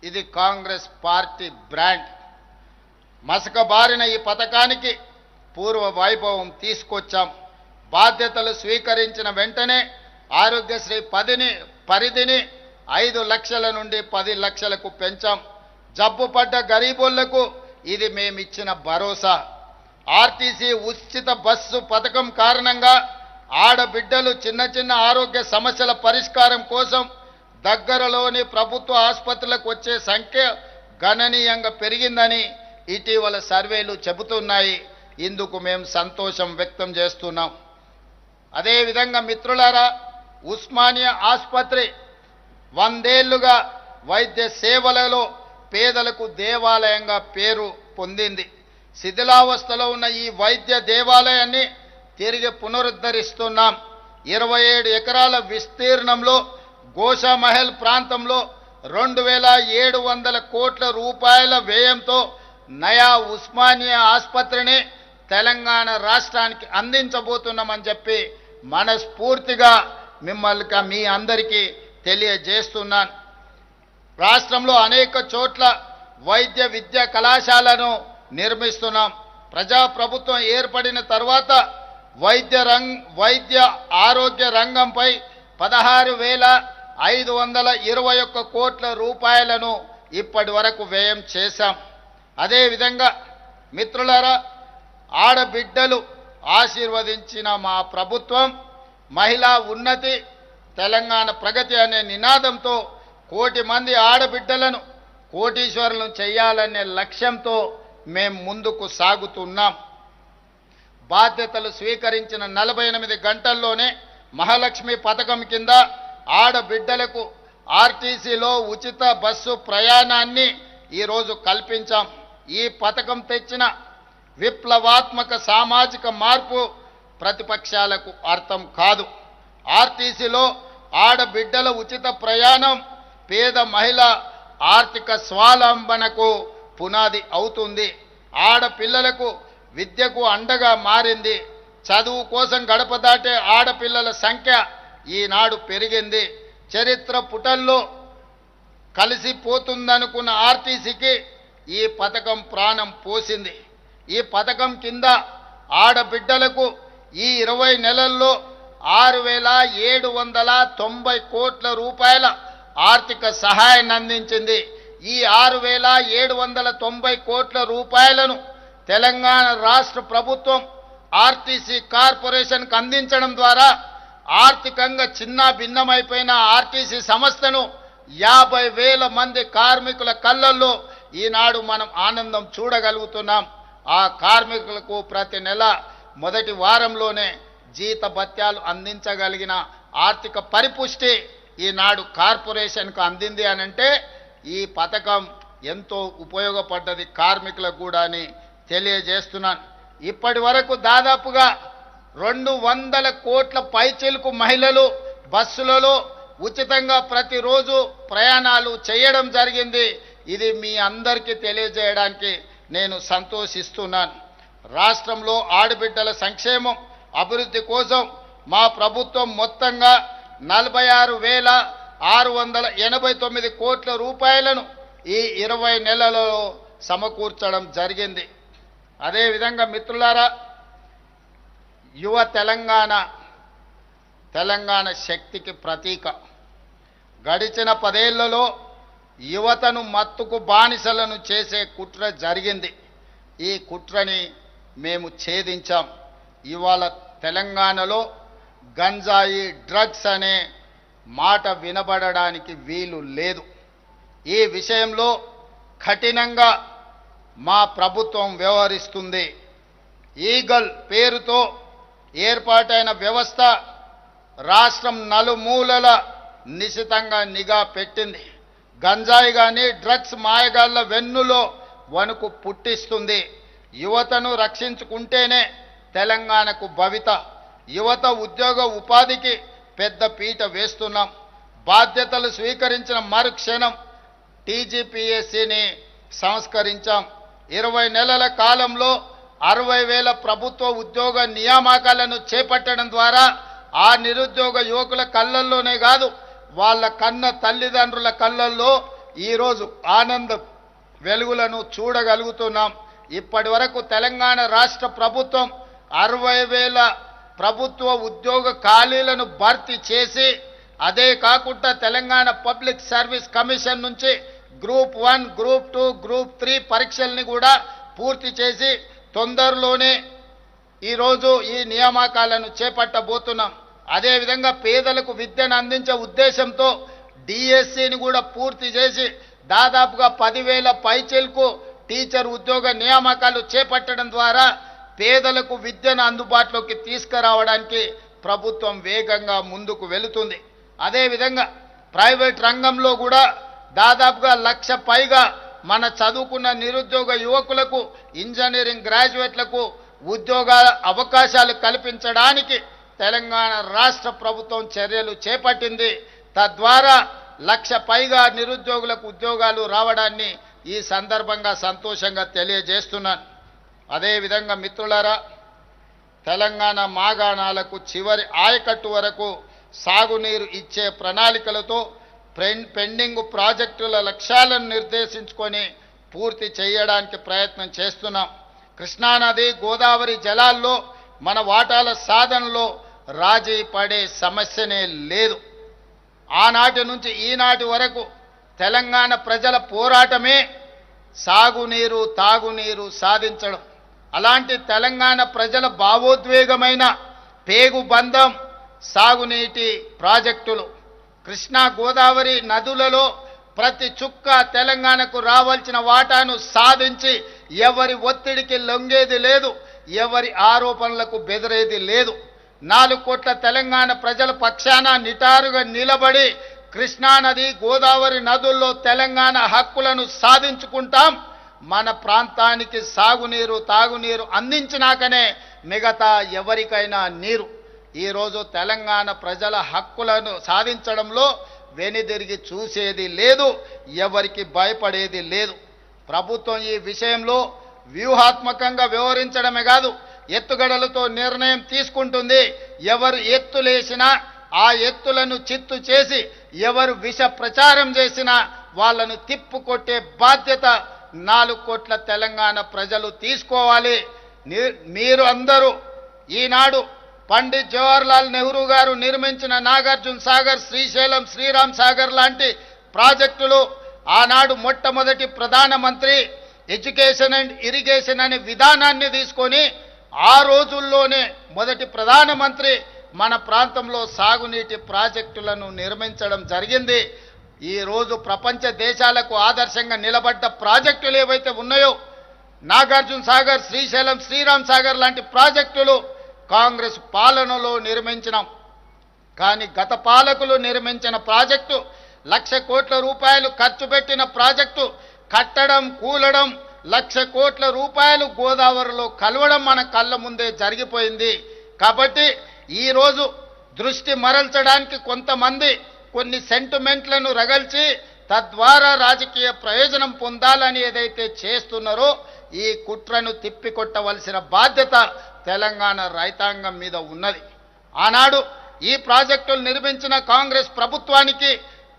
S1: ఇది కాంగ్రెస్ పార్టీ బ్రాండ్. మసకబారిన ఈ పథకానికి పూర్వ వైభవం తీసుకొచ్చాం. బాధ్యతలు స్వీకరించిన వెంటనే ఆరోగ్యశ్రీ పరిధిని 5 లక్షల నుండి 10 లక్షలకు పెంచాం. జబ్బుపడ్డ గరీబులకు ఇది మేమిచ్చిన భరోసా. ఆర్టీసీ ఉచిత బస్సు పథకం కారణంగా ఆడబిడ్డలు చిన్న చిన్న ఆరోగ్య సమస్యల పరిష్కారం కోసం దగ్గరలోని ప్రభుత్వ ఆసుపత్రులకు వచ్చే సంఖ్య గణనీయంగా పెరిగిందని ఇటీవల సర్వేలు చెబుతున్నాయి. ఇందుకు మేము సంతోషం వ్యక్తం చేస్తున్నాం. అదేవిధంగా మిత్రులారా, ఉస్మానియా ఆసుపత్రి 100 ఏళ్లుగా వైద్య సేవలలో పేదలకు దేవాలయంగా పేరు పొందింది. శిథిలావస్థలో ఉన్న ఈ వైద్య దేవాలయాన్ని తిరిగి పునరుద్ధరిస్తున్నాం. 27 ఎకరాల విస్తీర్ణంలో గోషామహల్ ప్రాంతంలో 2,700 కోట్ల రూపాయల వ్యయంతో నయా ఉస్మానియా ఆసుపత్రిని తెలంగాణ రాష్ట్రానికి అందించబోతున్నామని చెప్పి మనస్ఫూర్తిగా మీ అందరికీ తెలియజేస్తున్నాను. రాష్ట్రంలో అనేక చోట్ల వైద్య విద్యా కళాశాలను నిర్మిస్తున్నాం. ప్రజాప్రభుత్వం ఏర్పడిన తర్వాత వైద్య ఆరోగ్య రంగంపై 16,521 కోట్ల రూపాయలను ఇప్పటి వరకు వ్యయం చేశాం. అదేవిధంగా మిత్రులారా, ఆడబిడ్డలు ఆశీర్వదించిన మా ప్రభుత్వం మహిళా ఉన్నతి, తెలంగాణ ప్రగతి అనే నినాదంతో 1 కోటి మంది ఆడబిడ్డలను కోటీశ్వరులను చేయాలనే లక్ష్యంతో మేము ముందుకు సాగుతున్నాం. బాధ్యతలు స్వీకరించిన 48 గంటల్లోనే మహాలక్ష్మి పథకం కింద ఆడబిడ్డలకు ఆర్టీసీలో ఉచిత బస్సు ప్రయాణాన్ని ఈరోజు కల్పించాం. ఈ పథకం తెచ్చిన విప్లవాత్మక సామాజిక మార్పు ప్రతిపక్షాలకు అర్థం కాదు. ఆర్టీసీలో ఆడబిడ్డల ఉచిత ప్రయాణం పేద మహిళ ఆర్థిక స్వావలంబనకు పునాది అవుతుంది. ఆడపిల్లలకు విద్యకు అండగా మారింది. చదువు కోసం గడప దాటే ఆడపిల్లల సంఖ్య ఈనాడు పెరిగింది. చరిత్ర పుటల్లో కలిసిపోతుందనుకున్న ఆర్టీసీకి ఈ పథకం ప్రాణం పోసింది. ఈ పథకం కింద ఆడబిడ్డలకు ఈ 20 నెలల్లో 6,790 కోట్ల రూపాయల ఆర్థిక సహాయాన్ని అందించింది. ఈ 6,790 కోట్ల రూపాయలను తెలంగాణ రాష్ట్ర ప్రభుత్వం ఆర్టీసీ కార్పొరేషన్కు అందించడం ద్వారా ఆర్థికంగా చిన్న భిన్నమైపోయిన ఆర్టీసీ సంస్థను 50,000 మంది కార్మికుల కళ్ళల్లో ఈనాడు మనం ఆనందం చూడగలుగుతున్నాం. ఆ కార్మికులకు ప్రతి నెల మొదటి వారంలోనే జీతభత్యాలు అందించగలిగిన ఆర్థిక పరిపుష్టి ఈనాడు కార్పొరేషన్కు అందింది అనంటే ఈ పథకం ఎంతో ఉపయోగపడ్డది కార్మికులకు కూడా అని తెలియజేస్తున్నాను. ఇప్పటి వరకు దాదాపుగా 200 కోట్ల పైచిలుకు మహిళలు బస్సులలో ఉచితంగా ప్రతిరోజు ప్రయాణాలు చేయడం జరిగింది. ఇది మీ అందరికీ తెలియజేయడానికి నేను సంతోషిస్తున్నాను. రాష్ట్రంలో ఆడబిడ్డల సంక్షేమం అభివృద్ధి కోసం మా ప్రభుత్వం మొత్తంగా 46,689 కోట్ల రూపాయలను ఈ 20 నెలలలో సమకూర్చడం జరిగింది. అదేవిధంగా మిత్రులారా, యువ తెలంగాణ శక్తికి ప్రతీక. గడిచిన 10 ఏళ్లలో యువతను మత్తుకు బానిసలను చేసే కుట్ర జరిగింది. ఈ కుట్రని మేము ఛేదించాం. ఇవాళ తెలంగాణలో గంజాయి డ్రగ్స్ అనే మాట వినబడడానికి వీలు లేదు. ఈ విషయంలో కఠినంగా మా ప్రభుత్వం వ్యవహరిస్తుంది. ఈగల్ పేరుతో ఏర్పాటైన వ్యవస్థ రాష్ట్రం నలుమూలల నిశితంగా నిఘా పెట్టింది. గంజాయి కానీ డ్రగ్స్ మాయగాళ్ల వెన్నులో వణుకు పుట్టిస్తుంది. యువతను రక్షించుకుంటేనే తెలంగాణకు భవిత. యువత ఉద్యోగ ఉపాధికి పెద్ద పీట వేస్తున్నాం. బాధ్యతలు స్వీకరించిన మరుక్షణం టీజీపీఎస్సీని సంస్కరించాం. 20 నెలల కాలంలో 60,000 ప్రభుత్వ ఉద్యోగ నియామకాలను చేపట్టడం ద్వారా ఆ నిరుద్యోగ యువకుల కళ్ళల్లోనే కాదు, వాళ్ళ కన్న తల్లిదండ్రుల కళ్ళల్లో ఈరోజు ఆనంద వెలుగులను చూడగలుగుతున్నాం. ఇప్పటి వరకు తెలంగాణ రాష్ట్ర ప్రభుత్వం 60,000 ప్రభుత్వ ఉద్యోగ ఖాళీలను భర్తీ చేసి, అదే కాకుండా తెలంగాణ పబ్లిక్ సర్వీస్ కమిషన్ నుంచి గ్రూప్ 1, గ్రూప్ 2, గ్రూప్ 3 పరీక్షల్ని కూడా పూర్తి చేసి తొందరలోనే ఈరోజు ఈ నియామకాలను చేపట్టబోతున్నాం. అదేవిధంగా పేదలకు విద్యను అందించే ఉద్దేశంతో డిఎస్సిని కూడా పూర్తి చేసి దాదాపుగా 10,000 పైచిలకు టీచర్ ఉద్యోగ నియామకాలు చేపట్టడం ద్వారా పేదలకు విద్యను అందుబాటులోకి తీసుకురావడానికి ప్రభుత్వం వేగంగా ముందుకు వెళుతుంది. అదేవిధంగా ప్రైవేట్ రంగంలో కూడా దాదాపుగా 1,00,000 పైగా మన చదువుకున్న నిరుద్యోగ యువకులకు, ఇంజనీరింగ్ గ్రాడ్యుయేట్లకు ఉద్యోగాల అవకాశాలు కల్పించడానికి తెలంగాణ రాష్ట్ర ప్రభుత్వం చర్యలు చేపట్టింది. తద్వారా 1,00,000 పైగా నిరుద్యోగులకు ఉద్యోగాలు రావడాన్ని ఈ సందర్భంగా సంతోషంగా తెలియజేస్తున్నాను. అదేవిధంగా మిత్రులారా, తెలంగాణ మాగాణాలకు చివరి ఆయకట్టు వరకు సాగునీరు ఇచ్చే ప్రణాళికలతో పెండింగ్ ప్రాజెక్టుల లక్ష్యాలను నిర్దేశించుకొని పూర్తి చేయడానికి ప్రయత్నం చేస్తున్నాం. కృష్ణానది, గోదావరి జలాల్లో మన వాటాల సాధనలో రాజీ పడే సమస్యనే లేదు. ఆనాటి నుంచి ఈనాటి వరకు తెలంగాణ ప్రజల పోరాటమే సాగునీరు, తాగునీరు సాధించడం. అలాంటి తెలంగాణ ప్రజల భావోద్వేగమైన పేగుబంధం సాగునీటి ప్రాజెక్టులు. కృష్ణా, గోదావరి నదులలో ప్రతి చుక్క తెలంగాణకు రావాల్సిన వాటాను సాధించి ఎవరి ఒత్తిడికి లొంగేది లేదు, ఎవరి ఆరోపణలకు బెదిరేది లేదు. 4 కోట్ల తెలంగాణ ప్రజల పక్షాన నిటారుగా నిలబడి కృష్ణానది, గోదావరి నదుల్లో తెలంగాణ హక్కులను సాధించుకుంటాం. మన ప్రాంతానికి సాగునీరు, తాగునీరు అందించినాకనే మిగతా ఎవరికైనా నీరు. ఈరోజు తెలంగాణ ప్రజల హక్కులను సాధించడంలో వెనుదిరిగి చూసేది లేదు, ఎవరికి భయపడేది లేదు. ప్రభుత్వం ఈ విషయంలో వ్యూహాత్మకంగా వ్యవహరించడమే కాదు, ఎత్తుగడలతో నిర్ణయం తీసుకుంటుంది. ఎవరు ఎత్తులేసినా ఆ ఎత్తులను చిత్తు చేసి, ఎవరు విష ప్రచారం చేసినా వాళ్ళను తిప్పుకొట్టే బాధ్యత 4 కోట్ల తెలంగాణ ప్రజలు తీసుకోవాలి. మీరు అందరూ ఈనాడు పండిత్ జవహర్లాల్ నెహ్రూ గారు నిర్మించిన నాగార్జున సాగర్, శ్రీశైలం, శ్రీరామ్ సాగర్ లాంటి ప్రాజెక్టులు ఆనాడు మొట్టమొదటి ప్రధానమంత్రి ఎడ్యుకేషన్ అండ్ ఇరిగేషన్ అనే విధానాన్ని తీసుకొని ఆ రోజుల్లోనే మొదటి ప్రధానమంత్రి మన ప్రాంతంలో సాగునీటి ప్రాజెక్టులను నిర్మించడం జరిగింది. ఈరోజు ప్రపంచ దేశాలకు ఆదర్శంగా నిలబడ్డ ప్రాజెక్టులు ఏవైతే ఉన్నాయో నాగార్జున సాగర్, శ్రీశైలం, శ్రీరామ్ సాగర్ లాంటి ప్రాజెక్టులు కాంగ్రెస్ పాలనలో నిర్మించినాం. కానీ గత పాలకులు నిర్మించిన ప్రాజెక్టు 1,00,000 కోట్ల రూపాయలు ఖర్చు పెట్టిన ప్రాజెక్టు కట్టడం, కూలడం, 1,00,000 కోట్ల రూపాయలు గోదావరిలో కలవడం మన కళ్ళ ముందే జరిగిపోయింది. కాబట్టి ఈరోజు దృష్టి మరల్చడానికి కొంతమంది కొన్ని సెంటిమెంట్లను రగల్చి తద్వారా రాజకీయ ప్రయోజనం పొందాలని ఏదైతే చేస్తున్నారో ఈ కుట్రను తిప్పికొట్టవలసిన బాధ్యత తెలంగాణ రైతాంగం మీద ఉన్నది. ఆనాడు ఈ ప్రాజెక్టులు నిర్మించిన కాంగ్రెస్ ప్రభుత్వానికి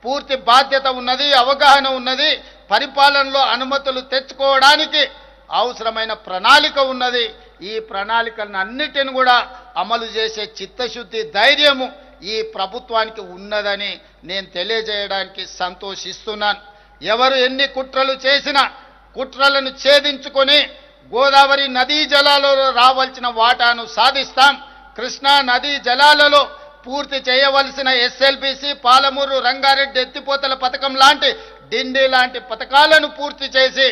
S1: పూర్తి బాధ్యత ఉన్నది, అవగాహన ఉన్నది. పరిపాలనలో అనుమతులు తెచ్చుకోవడానికి అవసరమైన ప్రణాళిక ఉన్నది. ఈ ప్రణాళికలను అన్నిటిని కూడా అమలు చేసే చిత్తశుద్ధి, ధైర్యము ఈ ప్రభుత్వానికి ఉన్నదని నేను తెలియజేయడానికి సంతోషిస్తున్నాను. ఎవరు ఎన్ని కుట్రలు చేసినా కుట్రలను ఛేదించుకొని గోదావరి నదీ జలాలలో రావాల్సిన వాటాను సాధిస్తాం. కృష్ణా నదీ జలాలలో పూర్తి చేయవలసిన ఎస్ఎల్బిసి, పాలమూరు, రంగారెడ్డి ఎత్తిపోతల పథకం లాంటి, డిండి లాంటి పథకాలను పూర్తి చేసి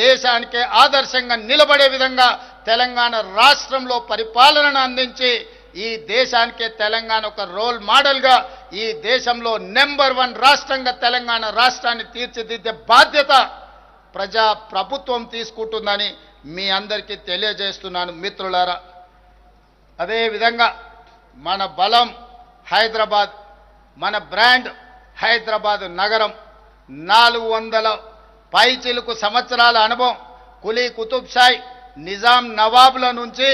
S1: దేశానికే ఆదర్శంగా నిలబడే విధంగా తెలంగాణ రాష్ట్రంలో పరిపాలనను అందించి ఈ దేశానికే తెలంగాణ ఒక రోల్ మోడల్గా ఈ దేశంలో నెంబర్ 1 రాష్ట్రంగా తెలంగాణ రాష్ట్రాన్ని తీర్చిదిద్దే బాధ్యత ప్రజా ప్రభుత్వం తీసుకుంటుందని మీ అందరికీ తెలియజేస్తున్నాను మిత్రులారా. అదేవిధంగా మన బలం హైదరాబాద్, మన బ్రాండ్ హైదరాబాద్ నగరం. 400 పైచిలుకు సంవత్సరాల అనుభవం, కులీ కుతుబ్షాయి, నిజాం నవాబుల నుంచి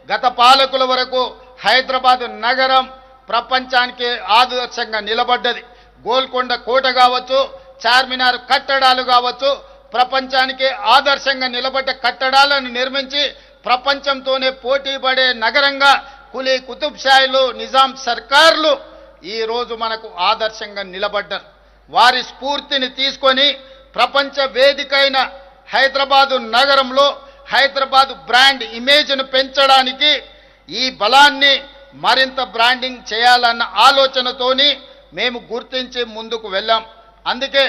S1: గత పాలకుల వరకు హైదరాబాద్ నగరం ప్రపంచానికి ఆదర్శంగా నిలబడ్డది. గోల్కొండ కోట కావచ్చు, చార్మినార్ కట్టడాలు కావచ్చు, ప్రపంచానికి ఆదర్శంగా నిలబడ్డ కట్టడాలను నిర్మించి ప్రపంచంతోనే పోటీ పడే నగరంగా కులీ కుతుబ్షాయిలు, నిజాం సర్కార్లు ఈరోజు మనకు ఆదర్శంగా నిలబడ్డారు. వారి స్ఫూర్తిని తీసుకొని ప్రపంచ వేదికైన హైదరాబాదు నగరంలో హైదరాబాదు బ్రాండ్ ఇమేజ్ను పెంచడానికి ఈ బలాన్ని మరింత బ్రాండింగ్ చేయాలన్న ఆలోచనతోని మేము గుర్తించి ముందుకు వెళ్ళాం. అందుకే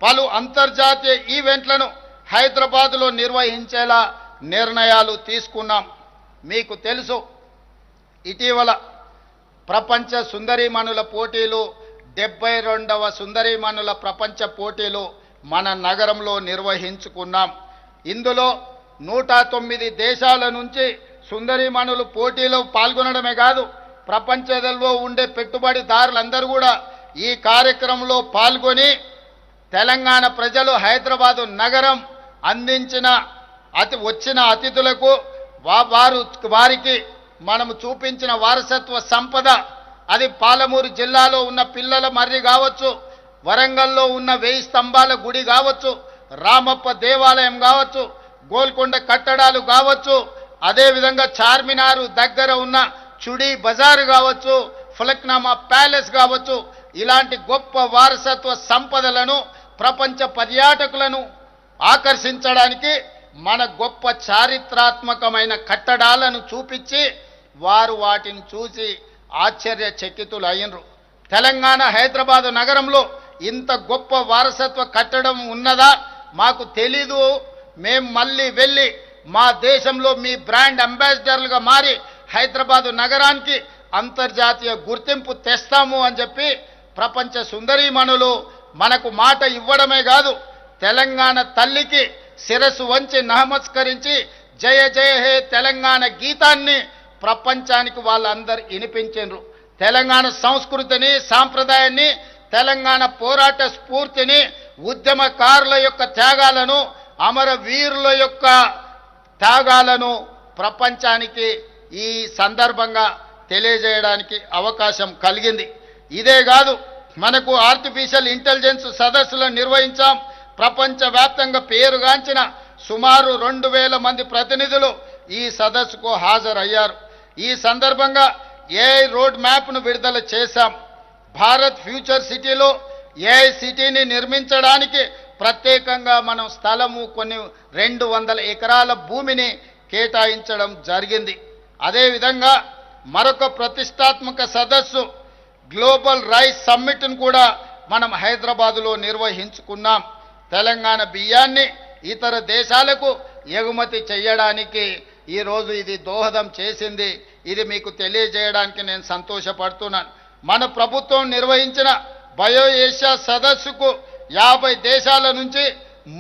S1: పలు అంతర్జాతీయ ఈవెంట్లను హైదరాబాదులో నిర్వహించేలా నిర్ణయాలు తీసుకున్నాం. మీకు తెలుసు, ఇటీవల ప్రపంచ సుందరీమణుల పోటీలు, 72వ సుందరీమణుల ప్రపంచ పోటీలు మన నగరంలో నిర్వహించుకున్నాం. ఇందులో 109 దేశాల నుంచి సుందరీమణులు పోటీలో పాల్గొనడమే కాదు, ప్రపంచంలో ఉండే పెట్టుబడిదారులందరూ కూడా ఈ కార్యక్రమంలో పాల్గొని తెలంగాణ ప్రజలు హైదరాబాదు నగరం అందించిన వచ్చిన అతిథులకు వారికి మనము చూపించిన వారసత్వ సంపద, అది పాలమూరు జిల్లాలో ఉన్న పిల్లల మర్రి కావచ్చు, వరంగల్లో ఉన్న 1000 స్తంభాల గుడి కావచ్చు, రామప్ప దేవాలయం కావచ్చు, గోల్కొండ కట్టడాలు కావచ్చు, అదేవిధంగా చార్మినారు దగ్గర ఉన్న చుడి బజారు కావచ్చు, ఫలక్నామా ప్యాలెస్ కావచ్చు, ఇలాంటి గొప్ప వారసత్వ సంపదలను ప్రపంచ పర్యాటకులను ఆకర్షించడానికి మన గొప్ప చారిత్రాత్మకమైన కట్టడాలను చూపించి వారు వాటిని చూసి ఆశ్చర్యచకితులు అయినరు. తెలంగాణ హైదరాబాదు నగరంలో ఇంత గొప్ప వారసత్వ కట్టడం ఉన్నదా మాకు తెలీదు, మేము మళ్ళీ వెళ్ళి మా దేశంలో మీ బ్రాండ్ అంబాసిడర్లుగా మారి హైదరాబాదు నగరానికి అంతర్జాతీయ గుర్తింపు తెస్తాము అని చెప్పి ప్రపంచ సుందరీమణులు మనకు మాట ఇవ్వడమే కాదు, తెలంగాణ తల్లికి శిరస్సు వంచి నమస్కరించి జయ జయ హే తెలంగాణ గీతాన్ని ప్రపంచానికి వాళ్ళందరూ వినిపించారు. తెలంగాణ సంస్కృతిని, సాంప్రదాయాన్ని, తెలంగాణ పోరాట స్ఫూర్తిని, ఉద్యమకారుల యొక్క త్యాగాలను, అమరవీరుల యొక్క త్యాగాలను ప్రపంచానికి ఈ సందర్భంగా తెలియజేయడానికి అవకాశం కలిగింది. ఇదే కాదు, మనకు ఆర్టిఫిషియల్ ఇంటెలిజెన్స్ సదస్సులను నిర్వహించాం. ప్రపంచవ్యాప్తంగా పేరుగాంచిన సుమారు 2000 మంది ప్రతినిధులు ఈ సదస్సుకు హాజరయ్యారు. ఈ సందర్భంగా ఏఐ రోడ్ మ్యాప్ను విడుదల చేశాం. భారత్ ఫ్యూచర్ సిటీలో ఏఐ సిటీని నిర్మించడానికి ప్రత్యేకంగా మనం స్థలము కొన్ని 200 ఎకరాల భూమిని కేటాయించడం జరిగింది. అదేవిధంగా మరొక ప్రతిష్టాత్మక సదస్సు గ్లోబల్ రైస్ సమ్మిట్ను కూడా మనం హైదరాబాదులో నిర్వహించుకున్నాం. తెలంగాణ బియ్యాన్ని ఇతర దేశాలకు ఎగుమతి చేయడానికి ఈరోజు ఇది దోహదం చేసింది. ఇది మీకు తెలియజేయడానికి నేను సంతోషపడుతున్నాను. మన ప్రభుత్వం నిర్వహించిన బయో ఏషియా సదస్సుకు 50 దేశాల నుంచి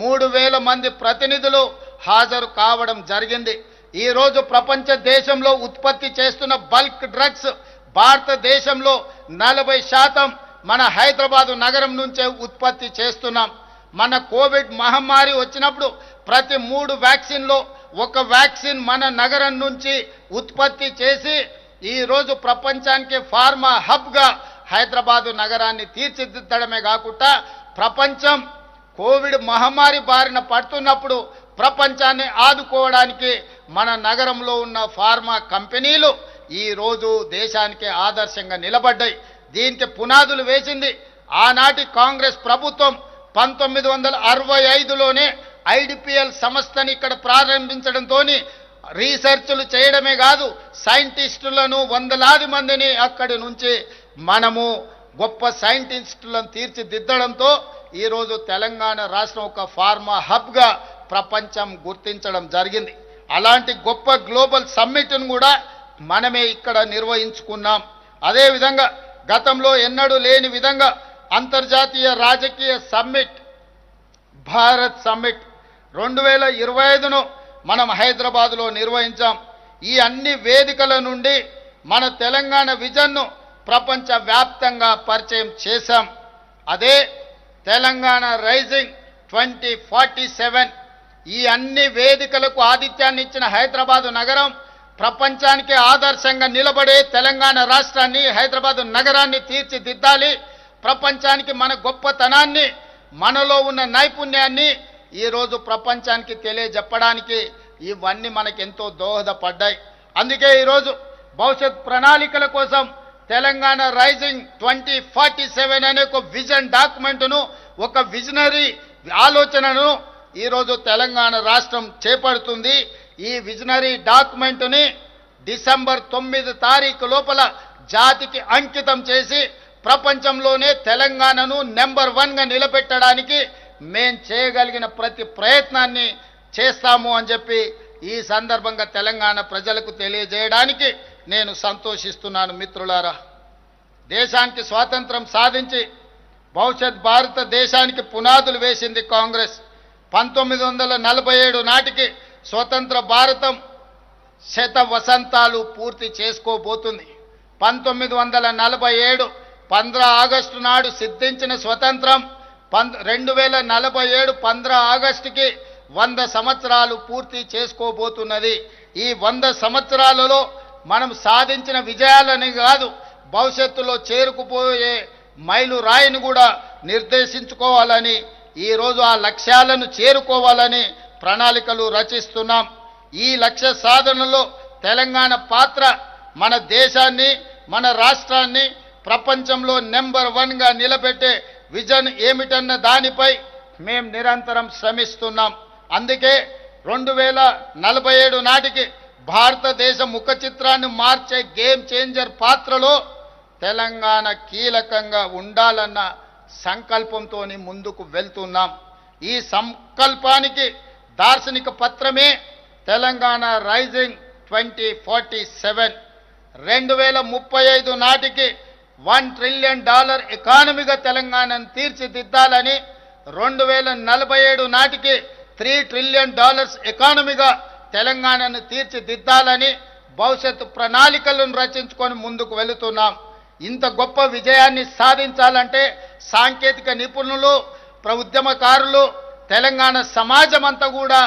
S1: 3000 మంది ప్రతినిధులు హాజరు కావడం జరిగింది. ఈరోజు ప్రపంచ దేశంలో ఉత్పత్తి చేస్తున్న బల్క్ డ్రగ్స్ భారతదేశంలో 40% మన హైదరాబాదు నగరం నుంచే ఉత్పత్తి చేస్తున్నాం. మన కోవిడ్ మహమ్మారి వచ్చినప్పుడు ప్రతి 3 వ్యాక్సిన్లో ఒక వ్యాక్సిన్ మన నగరం నుంచి ఉత్పత్తి చేసి ఈరోజు ప్రపంచానికి ఫార్మా హబ్గా హైదరాబాదు నగరాన్ని తీర్చిదిద్దడమే కాకుండా ప్రపంచం కోవిడ్ మహమ్మారి బారిన పడుతున్నప్పుడు ప్రపంచాన్ని ఆదుకోవడానికి మన నగరంలో ఉన్న ఫార్మా కంపెనీలు ఈరోజు దేశానికి ఆదర్శంగా నిలబడ్డాయి. దీనికి పునాదులు వేసింది ఆనాటి కాంగ్రెస్ ప్రభుత్వం. 1965లోనే ఐడిపిఎల్ సంస్థని ఇక్కడ ప్రారంభించడంతో రీసెర్చ్లు చేయడమే కాదు, సైంటిస్టులను 100లాది మందిని అక్కడి నుంచి మనము గొప్ప సైంటిస్టులను తీర్చిదిద్దడంతో ఈరోజు తెలంగాణ రాష్ట్రం ఒక ఫార్మా హబ్గా ప్రపంచం గుర్తించడం జరిగింది. అలాంటి గొప్ప గ్లోబల్ సమ్మిట్ను కూడా మనమే ఇక్కడ నిర్వహించుకున్నాం. అదేవిధంగా గతంలో ఎన్నడూ లేని విధంగా అంతర్జాతీయ రాజకీయ సమ్మిట్ భారత్ సమ్మిట్ 2025ను మనం హైదరాబాదులో నిర్వహించాం. ఈ అన్ని వేదికల నుండి మన తెలంగాణ విజన్ను ప్రపంచ వ్యాప్తంగా పరిచయం చేశాం. అదే తెలంగాణ రైజింగ్ 2047. ఈ అన్ని వేదికలకు ఆతిథ్యాన్ని ఇచ్చిన హైదరాబాదు నగరం ప్రపంచానికి ఆదర్శంగా నిలబడే తెలంగాణ రాష్ట్రాన్ని, హైదరాబాదు నగరాన్ని తీర్చిదిద్దాలి. ప్రపంచానికి మన గొప్పతనాన్ని, మనలో ఉన్న నైపుణ్యాన్ని ఈరోజు ప్రపంచానికి తెలియజెప్పడానికి ఇవన్నీ మనకెంతో దోహదపడ్డాయి. అందుకే ఈరోజు భవిష్యత్ ప్రణాళికల కోసం తెలంగాణ రైజింగ్ 2047 అనే ఒక విజన్ డాక్యుమెంట్ను, ఒక విజనరీ ఆలోచనను ఈరోజు తెలంగాణ రాష్ట్రం చేపడుతుంది. ఈ విజనరీ డాక్యుమెంట్ని డిసెంబర్ 9 తారీఖు లోపల జాతికి అంకితం చేసి ప్రపంచంలోనే తెలంగాణను నెంబర్ 1గా నిలబెట్టడానికి మేం చేయగలిగిన ప్రతి ప్రయత్నాన్ని చేస్తాము అని చెప్పి ఈ సందర్భంగా తెలంగాణ ప్రజలకు తెలియజేయడానికి నేను సంతోషిస్తున్నాను. మిత్రులారా, దేశానికి స్వాతంత్రం సాధించి భవిష్యత్ భారతదేశానికి పునాదులు వేసింది కాంగ్రెస్. 1947 నాటికి స్వతంత్ర భారతం 100 వసంతాలు పూర్తి చేసుకోబోతుంది. 1947 15 ఆగస్టు నాడు సిద్ధించిన స్వతంత్రం 2047 15 ఆగస్టుకి 100 సంవత్సరాలు పూర్తి చేసుకోబోతున్నది. ఈ 100 సంవత్సరాలలో మనం సాధించిన విజయాలని కాదు, భవిష్యత్తులో చేరుకుపోయే మైలు రాయిని కూడా నిర్దేశించుకోవాలని, ఈరోజు ఆ లక్ష్యాలను చేరుకోవాలని ప్రణాళికలు రచిస్తున్నాం. ఈ లక్ష్య సాధనలో తెలంగాణ పాత్ర మన దేశాన్ని, మన రాష్ట్రాన్ని ప్రపంచంలో నెంబర్ 1గా నిలబెట్టే విజన్ ఏమిటన్న దానిపై మేము నిరంతరం శ్రమిస్తున్నాం. అందుకే 2047 నాటికి భారతదేశ ముఖ చిత్రాన్ని మార్చే గేమ్ చేంజర్ పాత్రలో తెలంగాణ కీలకంగా ఉండాలన్న సంకల్పంతో ముందుకు వెళ్తున్నాం. ఈ సంకల్పానికి దార్శనిక పత్రమే తెలంగాణ రైజింగ్ 2047. 2035 నాటికి $1 ట్రిలియన్ ఎకానమీగా తెలంగాణను తీర్చిదిద్దాలని, 2047 నాటికి $3 ట్రిలియన్ ఎకానమీగా తెలంగాణను తీర్చిదిద్దాలని భవిష్యత్తు ప్రణాళికలను రచించుకొని ముందుకు వెళుతున్నాం. ఇంత గొప్ప విజయాన్ని సాధించాలంటే సాంకేతిక నిపుణులు, ఉద్యమకారులు, తెలంగాణ సమాజం అంతా కూడా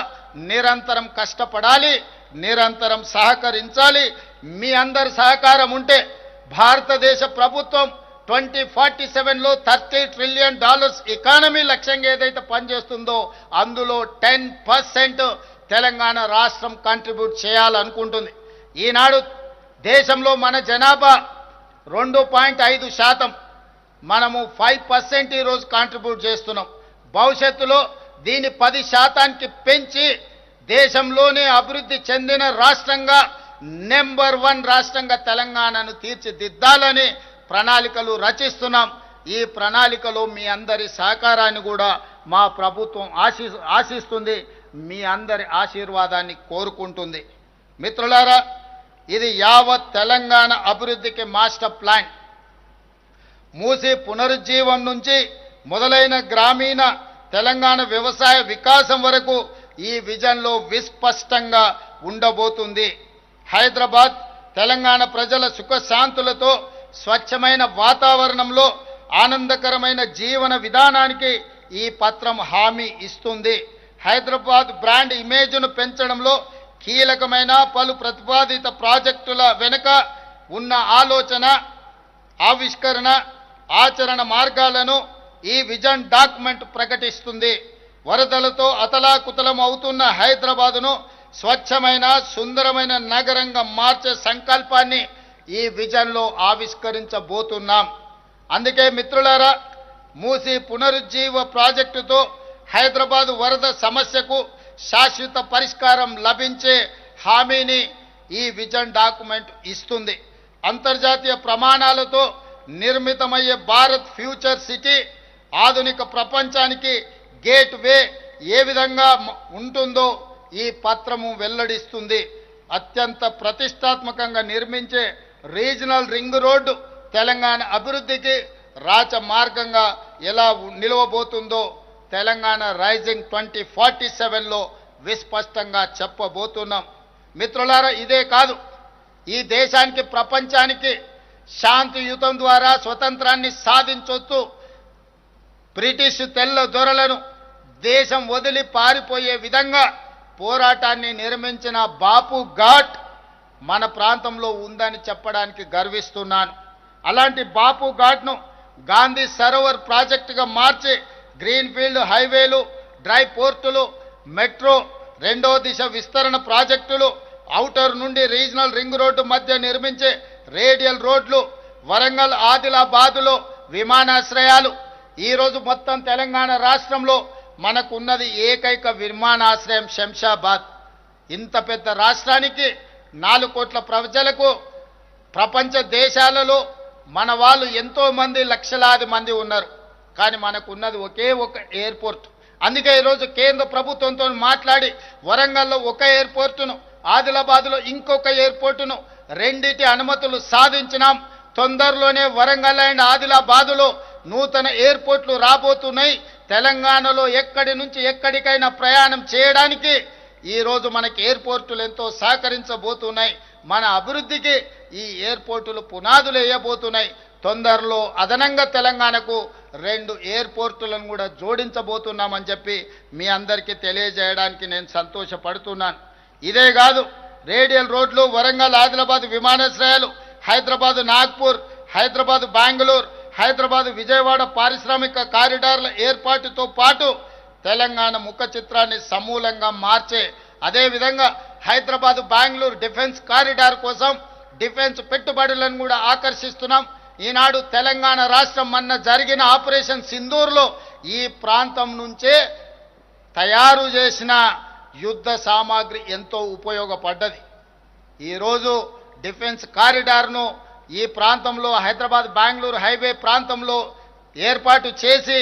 S1: నిరంతరం కష్టపడాలి, నిరంతరం సహకరించాలి. మీ అందరి సహకారం ఉంటే భారతదేశ ప్రభుత్వం 2047లో $30 ట్రిలియన్ ఎకానమీ లక్ష్యంగా ఏదైతే పనిచేస్తుందో అందులో 10% తెలంగాణ రాష్ట్రం కంట్రిబ్యూట్ చేయాలనుకుంటుంది. ఈనాడు దేశంలో మన జనాభా 2.5%, మనము 5% ఈరోజు కాంట్రిబ్యూట్ చేస్తున్నాం. భవిష్యత్తులో దీన్ని 10% పెంచి దేశంలోనే అభివృద్ధి చెందిన రాష్ట్రంగా నెంబర్ 1 రాష్ట్రంగా తెలంగాణను తీర్చిదిద్దాలని ప్రణాళికలు రచిస్తున్నాం. ఈ ప్రణాళికలో మీ అందరి సహకారాన్ని కూడా మా ప్రభుత్వం ఆశిస్తుంది, మీ అందరి ఆశీర్వాదాన్ని కోరుకుంటుంది. మిత్రులారా, ఇది యావత్ తెలంగాణ అభివృద్ధికి మాస్టర్ ప్లాన్. మూసి పునరుజ్జీవం నుంచి మొదలైన గ్రామీణ తెలంగాణ వ్యవసాయ వికాసం వరకు ఈ విజన్లో విస్పష్టంగా ఉండబోతుంది. హైదరాబాద్ తెలంగాణ ప్రజల సుఖశాంతులతో స్వచ్ఛమైన వాతావరణంలో ఆనందకరమైన జీవన విధానానికి ఈ పత్రం హామీ ఇస్తుంది. హైదరాబాద్ బ్రాండ్ ఇమేజ్ను పెంచడంలో కీలకమైన పలు ప్రతిపాదిత ప్రాజెక్టుల వెనుక ఉన్న ఆలోచన, ఆవిష్కరణ, ఆచరణ మార్గాలను ఈ విజన్ డాక్యుమెంట్ ప్రకటిస్తుంది. వరదలతో అతలాకుతలం అవుతున్న హైదరాబాదును స్వచ్ఛమైన సుందరమైన నగరంగా మార్చే సంకల్పాన్ని ఈ విజన్లో ఆవిష్కరించబోతున్నాం. అందుకే మిత్రులారా, మూసి పునరుజ్జీవ ప్రాజెక్టుతో హైదరాబాదు వరద సమస్యకు శాశ్వత పరిష్కారం లభించే హామీని ఈ విజన్ డాక్యుమెంట్ ఇస్తుంది. అంతర్జాతీయ ప్రమాణాలతో నిర్మితమయ్యే భారత్ ఫ్యూచర్ సిటీ ఆధునిక ప్రపంచానికి గేట్ వే ఏ విధంగా ఉంటుందో ఈ పత్రము వెల్లడిస్తుంది. అత్యంత ప్రతిష్టాత్మకంగా నిర్మించే రీజనల్ రింగ్ రోడ్డు తెలంగాణ అభివృద్ధికి రాచమార్గంగా ఎలా నిలవబోతుందో తెలంగాణ రైజింగ్ 2047లో విస్పష్టంగా చెప్పబోతున్నాం. మిత్రులారా, ఇదే కాదు, ఈ దేశానికి ప్రపంచానికి శాంతియుతం ద్వారా స్వతంత్రాన్ని సాధించొచ్చు. బ్రిటిష్ తెల్ల దొరలను దేశం వదిలి పారిపోయే విధంగా పోరాటాన్ని నిర్మించిన బాపు ఘాట్ మన ప్రాంతంలో ఉందని చెప్పడానికి గర్విస్తున్నాను. అలాంటి బాపు ఘాట్ను గాంధీ సరోవర్ ప్రాజెక్టుగా మార్చి గ్రీన్ఫీల్డ్ హైవేలు, డ్రై పోర్టులు, మెట్రో, రెండో దిశ విస్తరణ ప్రాజెక్టులు, ఔటర్ నుండి రీజనల్ రింగ్ రోడ్డు మధ్య నిర్మించే రేడియల్ రోడ్లు, వరంగల్ ఆదిలాబాదులో విమానాశ్రయాలు. ఈరోజు మొత్తం తెలంగాణ రాష్ట్రంలో మనకున్నది ఏకైక విమానాశ్రయం శంషాబాద్. ఇంత పెద్ద రాష్ట్రానికి 4 కోట్ల ప్రజలకు ప్రపంచ దేశాలలో మన వాళ్ళు ఎంతోమంది లక్షలాది మంది ఉన్నారు, కానీ మనకున్నది ఒకే ఒక ఎయిర్పోర్ట్. అందుకే ఈరోజు కేంద్ర ప్రభుత్వంతో మాట్లాడి వరంగల్లో ఒక ఎయిర్పోర్టును, ఆదిలాబాద్లో ఇంకొక ఎయిర్పోర్టును, రెండిటి అనుమతులు సాధించినాం. తొందరలోనే వరంగల్ అండ్ ఆదిలాబాదులో నూతన ఎయిర్పోర్ట్లు రాబోతున్నాయి. తెలంగాణలో ఎక్కడి నుంచి ఎక్కడికైనా ప్రయాణం చేయడానికి ఈరోజు మనకి ఎయిర్పోర్టులు ఎంతో సహకరించబోతున్నాయి. మన అభివృద్ధికి ఈ ఎయిర్పోర్టులు పునాదులు వేయబోతున్నాయి. తొందరలో అదనంగా తెలంగాణకు 2 ఎయిర్పోర్టులను కూడా జోడించబోతున్నామని చెప్పి మీ అందరికీ తెలియజేయడానికి నేను సంతోషపడుతున్నాను. ఇదే కాదు, రేడియల్ రోడ్లు, వరంగల్ ఆదిలాబాద్ విమానాశ్రయాలు, హైదరాబాద్ నాగ్పూర్, హైదరాబాద్ బెంగళూరు, హైదరాబాద్ విజయవాడ పారిశ్రామిక కారిడార్ల ఏర్పాటుతో పాటు తెలంగాణ ముఖ చిత్రాన్ని సమూలంగా మార్చే, అదేవిధంగా హైదరాబాద్ బెంగళూరు డిఫెన్స్ కారిడార్ కోసం డిఫెన్స్ పెట్టుబడులను కూడా ఆకర్షిస్తున్నాం. ఈనాడు తెలంగాణ రాష్ట్రం మొన్న జరిగిన ఆపరేషన్ సింధూర్లో ఈ ప్రాంతం నుంచే తయారు చేసిన యుద్ధ సామాగ్రి ఎంతో ఉపయోగపడ్డది. ఈరోజు డిఫెన్స్ కారిడార్ను ఈ ప్రాంతంలో హైదరాబాద్ బెంగళూరు హైవే ప్రాంతంలో ఏర్పాటు చేసి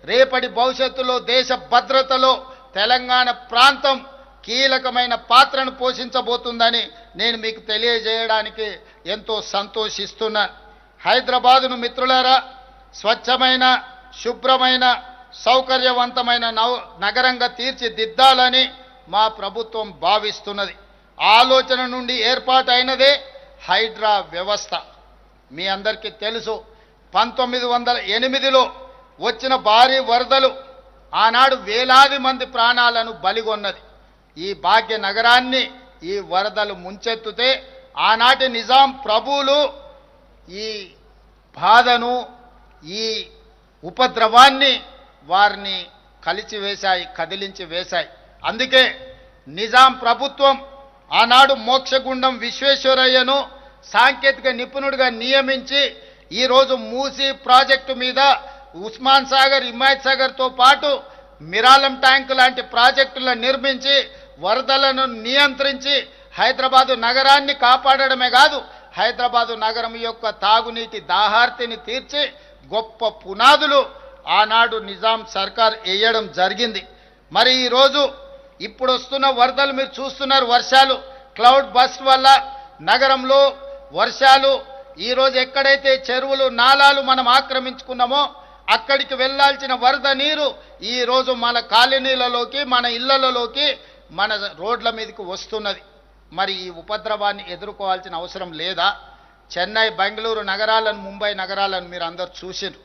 S1: రేపటి భవిష్యత్తులో దేశ భద్రతలో తెలంగాణ ప్రాంతం కీలకమైన పాత్రను పోషించబోతుందని నేను మీకు తెలియజేయడానికి ఎంతో సంతోషిస్తున్నాను. హైదరాబాదును మిత్రులారా స్వచ్ఛమైన, శుభ్రమైన, సౌకర్యవంతమైన నగరంగా తీర్చిదిద్దాలని మా ప్రభుత్వం భావిస్తున్నది. ఆలోచన నుండి ఏర్పాటైనదే హైడ్రా వ్యవస్థ. మీ అందరికీ తెలుసు, 1908లో వచ్చిన భారీ వరదలు ఆనాడు వేలాది మంది ప్రాణాలను బలిగొన్నది. ఈ భాగ్య నగరాన్ని ఈ వరదలు ముంచెత్తుతే ఆనాటి నిజాం ప్రభువులు ఈ బాధను, ఈ ఉపద్రవాన్ని వారిని కలిచివేశాయి, కదిలించి వేశాయి. అందుకే నిజాం ప్రభుత్వం ఆనాడు మోక్షగుండం విశ్వేశ్వరయ్యను సాంకేతిక నిపుణుడిగా నియమించి ఈరోజు మూసీ ప్రాజెక్టు మీద ఉస్మాన్ సాగర్, హిమాయత్ సాగర్తో పాటు మిరాలం ట్యాంక్ లాంటి ప్రాజెక్టులను నిర్మించి వరదలను నియంత్రించి హైదరాబాదు నగరాన్ని కాపాడడమే కాదు, హైదరాబాదు నగరం యొక్క తాగునీటి దాహార్తిని తీర్చి గొప్ప పునాదులు ఆనాడు నిజాం సర్కార్ వేయడం జరిగింది. మరి ఈరోజు ఇప్పుడు వస్తున్న వరదలు మీరు చూస్తున్నారు. వర్షాలు క్లౌడ్ బస్ట్ వల్ల నగరంలో వర్షాలు ఈరోజు ఎక్కడైతే చెరువులు నాలాలు మనం ఆక్రమించుకున్నామో అక్కడికి వెళ్ళాల్సిన వరద నీరు ఈరోజు మన కాలనీలలోకి, మన ఇళ్లలోకి, మన రోడ్ల మీదకి వస్తున్నది. మరి ఈ ఉపద్రవాన్ని ఎదుర్కోవాల్సిన అవసరం లేదా? చెన్నై, బెంగళూరు నగరాలను, ముంబై నగరాలను మీరు అందరు చూసిండ్రు.